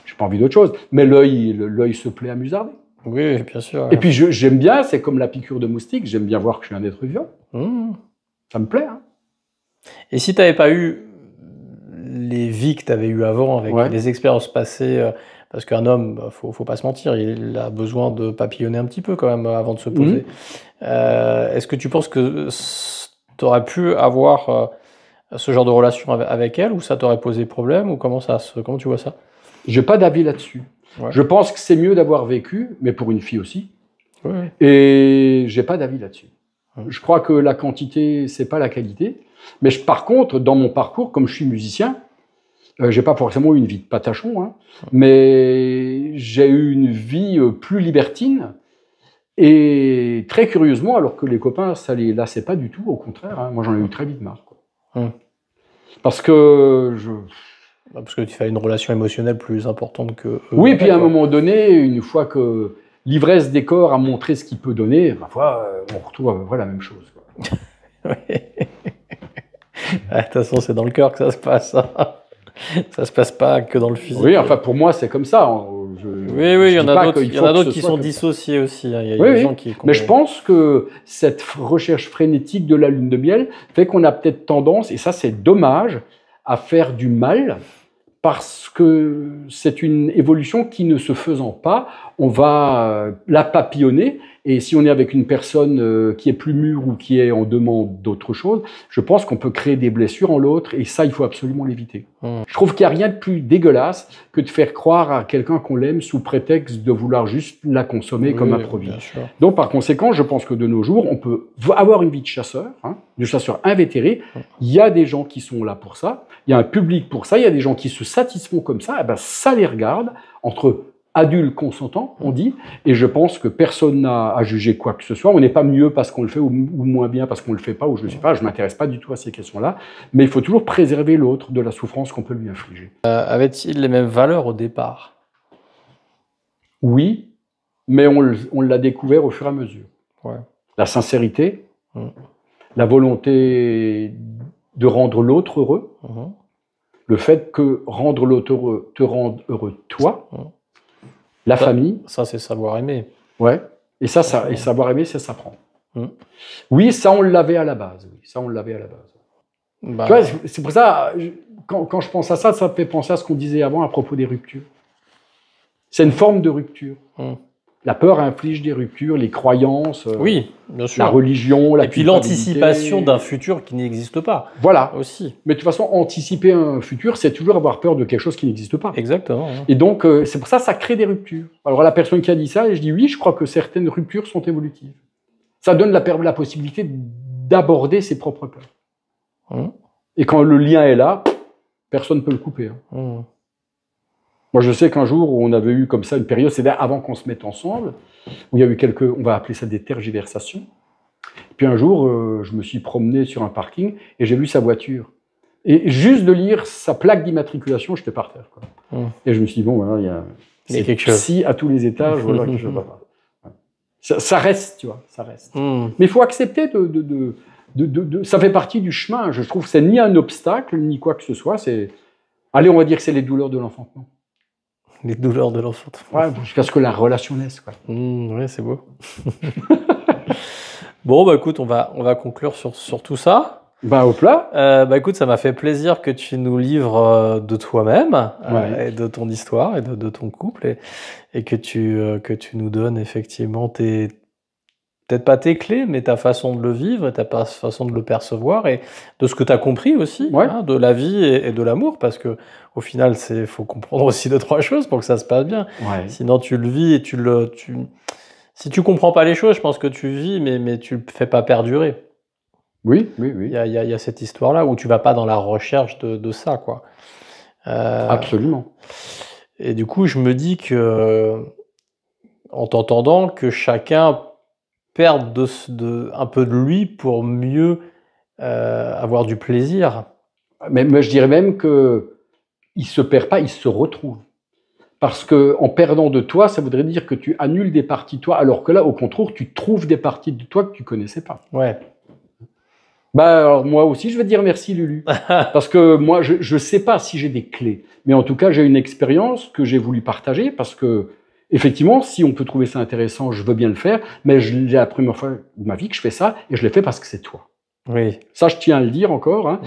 J'ai pas envie d'autre chose. Mais l'œil se plaît à musarder. Oui, bien sûr. Et puis j'aime bien, c'est comme la piqûre de moustique, j'aime bien voir que je suis un être vivant. Ça me plaît. Hein. Et si tu n'avais pas eu les vies que tu avais eues avant, avec les expériences passées, parce qu'un homme, faut pas se mentir, il a besoin de papillonner un petit peu quand même avant de se poser. Est-ce que tu penses que tu aurais pu avoir ce genre de relation avec elle, ou ça t'aurait posé problème, ou comment tu vois ça? J'ai pas d'avis là-dessus. Ouais. Je pense que c'est mieux d'avoir vécu, mais pour une fille aussi. Ouais. Et j'ai pas d'avis là-dessus. Je crois que la quantité, c'est pas la qualité. Mais par contre, dans mon parcours, comme je suis musicien, j'ai pas forcément eu une vie de patachon, hein, mais j'ai eu une vie plus libertine. Et très curieusement, alors que les copains, ça les lassait pas du tout, au contraire, hein, moi j'en ai eu très vite marre. Quoi. Parce que Parce que tu fais une relation émotionnelle plus importante que eux. Oui, puis à un moment donné, une fois que l'ivresse des corps a montré ce qu'il peut donner, parfois on retrouve à peu près la même chose. Oui. De toute façon, c'est dans le cœur que ça se passe. Ça se passe pas que dans le physique. Oui, enfin pour moi c'est comme ça. Oui, il y en a d'autres qui sont dissociés aussi. Il y a des gens qui. Mais je pense que cette recherche frénétique de la lune de miel fait qu'on a peut-être tendance, et ça c'est dommage, à faire du mal parce que c'est une évolution qui, ne se faisant pas, on va la papillonner. Et si on est avec une personne qui est plus mûre ou qui est en demande d'autre chose, je pense qu'on peut créer des blessures en l'autre, et ça, il faut absolument l'éviter. Je trouve qu'il n'y a rien de plus dégueulasse que de faire croire à quelqu'un qu'on l'aime sous prétexte de vouloir juste la consommer comme un produit. Donc, par conséquent, je pense que de nos jours, on peut avoir une vie de chasseur invétéré. Il y a des gens qui sont là pour ça, il y a un public pour ça, il y a des gens qui se satisfont comme ça, et ben ça les regarde entre adultes consentants, on dit, et je pense que personne n'a à juger quoi que ce soit. On n'est pas mieux parce qu'on le fait ou moins bien parce qu'on le fait pas, ou je ne sais pas, je ne m'intéresse pas du tout à ces questions-là, mais il faut toujours préserver l'autre de la souffrance qu'on peut lui infliger. Avait-il les mêmes valeurs au départ? Oui, mais on l'a découvert au fur et à mesure. Ouais. La sincérité, la volonté de rendre l'autre heureux, le fait que rendre l'autre heureux te rende heureux toi, la famille. Ça, c'est savoir aimer. Ouais. Et et savoir aimer, ça s'apprend. Oui, ça, on l'avait à la base. Oui, ça, on l'avait à la base. Bah, tu vois, c'est pour ça, quand je pense à ça, ça me fait penser à ce qu'on disait avant à propos des ruptures. C'est une forme de rupture. La peur inflige des ruptures, les croyances, oui, bien sûr. La religion, la et puis l'anticipation d'un futur qui n'existe pas. Voilà. Aussi. Mais de toute façon, anticiper un futur, c'est toujours avoir peur de quelque chose qui n'existe pas. Exactement. Et donc, c'est pour ça que ça crée des ruptures. Alors, la personne qui a dit ça, et je dis oui, je crois que certaines ruptures sont évolutives. Ça donne la possibilité d'aborder ses propres peurs. Et quand le lien est là, personne ne peut le couper. Moi, je sais qu'un jour, on avait eu comme ça une période, c'est avant qu'on se mette ensemble, où il y a eu on va appeler ça des tergiversations. Puis un jour, je me suis promené sur un parking et j'ai vu sa voiture. Et juste de lire sa plaque d'immatriculation, j'étais par terre. Et je me suis dit, bon, voilà, il y a quelque chose. Si à tous les étages, voilà, que je vois pas. Ça reste, tu vois, ça reste. Mais il faut accepter ça fait partie du chemin. Je trouve que c'est ni un obstacle, ni quoi que ce soit. Allez, on va dire que c'est les douleurs de l'enfantement. Les douleurs de l'enfantement. Ouais, jusqu'à ce que la relation naisse, quoi. Ouais, c'est beau. Bon, bah écoute, on va conclure sur tout ça. Bah, au plat. Bah écoute, ça m'a fait plaisir que tu nous livres de toi-même, et de ton histoire et de ton couple, et que tu nous donnes effectivement peut-être pas tes clés, mais ta façon de le vivre, et ta façon de le percevoir, et de ce que tu as compris aussi, de la vie et de l'amour, parce que au final, faut comprendre aussi 2-3 choses pour que ça se passe bien. Sinon, tu le vis et si tu comprends pas les choses, je pense que tu vis, mais tu le fais pas perdurer. Oui. Il y a cette histoire-là où tu vas pas dans la recherche de ça, quoi. Absolument. Et du coup, je me dis que, en t'entendant, que chacun perde un peu de lui pour mieux avoir du plaisir. Mais je dirais même que il se perd pas, il se retrouve. Parce que en perdant de toi, ça voudrait dire que tu annules des parties de toi, alors que là, au contraire, tu trouves des parties de toi que tu connaissais pas. Ouais. Bah alors moi aussi, je vais te dire merci, Lulu. Parce que moi, je sais pas si j'ai des clés, mais en tout cas, j'ai une expérience que j'ai voulu partager parce que effectivement, si on peut trouver ça intéressant, je veux bien le faire, mais c'est la première fois de ma vie que je fais ça, et je l'ai fait parce que c'est toi. Oui. Ça, je tiens à le dire encore.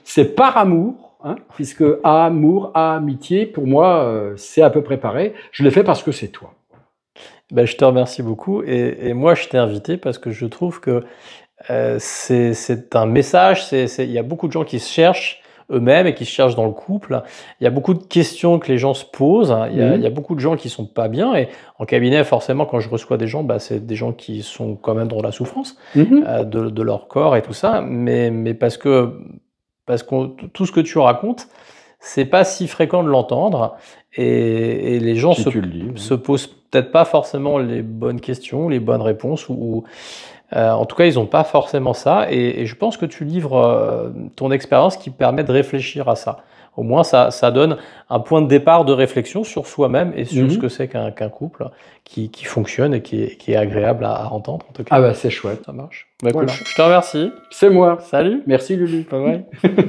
C'est par amour, puisque amour, amitié, pour moi, c'est à peu près pareil. Je l'ai fait parce que c'est toi. Ben, je te remercie beaucoup. Et moi, je t'ai invité parce que je trouve que c'est un message. Il y a beaucoup de gens qui se cherchent eux-mêmes et qui se cherchent dans le couple. Il y a beaucoup de questions que les gens se posent. Il y a beaucoup de gens qui sont pas bien. Et en cabinet, forcément, quand je reçois des gens, c'est des gens qui sont quand même dans la souffrance de leur corps et tout ça. Mais parce que tout ce que tu racontes, c'est pas si fréquent de l'entendre. Et les gens se posent peut-être pas forcément les bonnes questions, les bonnes réponses, ou en tout cas, ils n'ont pas forcément ça. Et je pense que tu livres ton expérience qui permet de réfléchir à ça. Au moins, ça donne un point de départ de réflexion sur soi-même et sur ce que c'est qu'un couple qui fonctionne et qui est agréable à entendre, en tout cas. Ah bah c'est chouette. Ça marche. Bah, Voilà. écoute, je te remercie. C'est moi. Salut. Merci Lulu. Bye bye.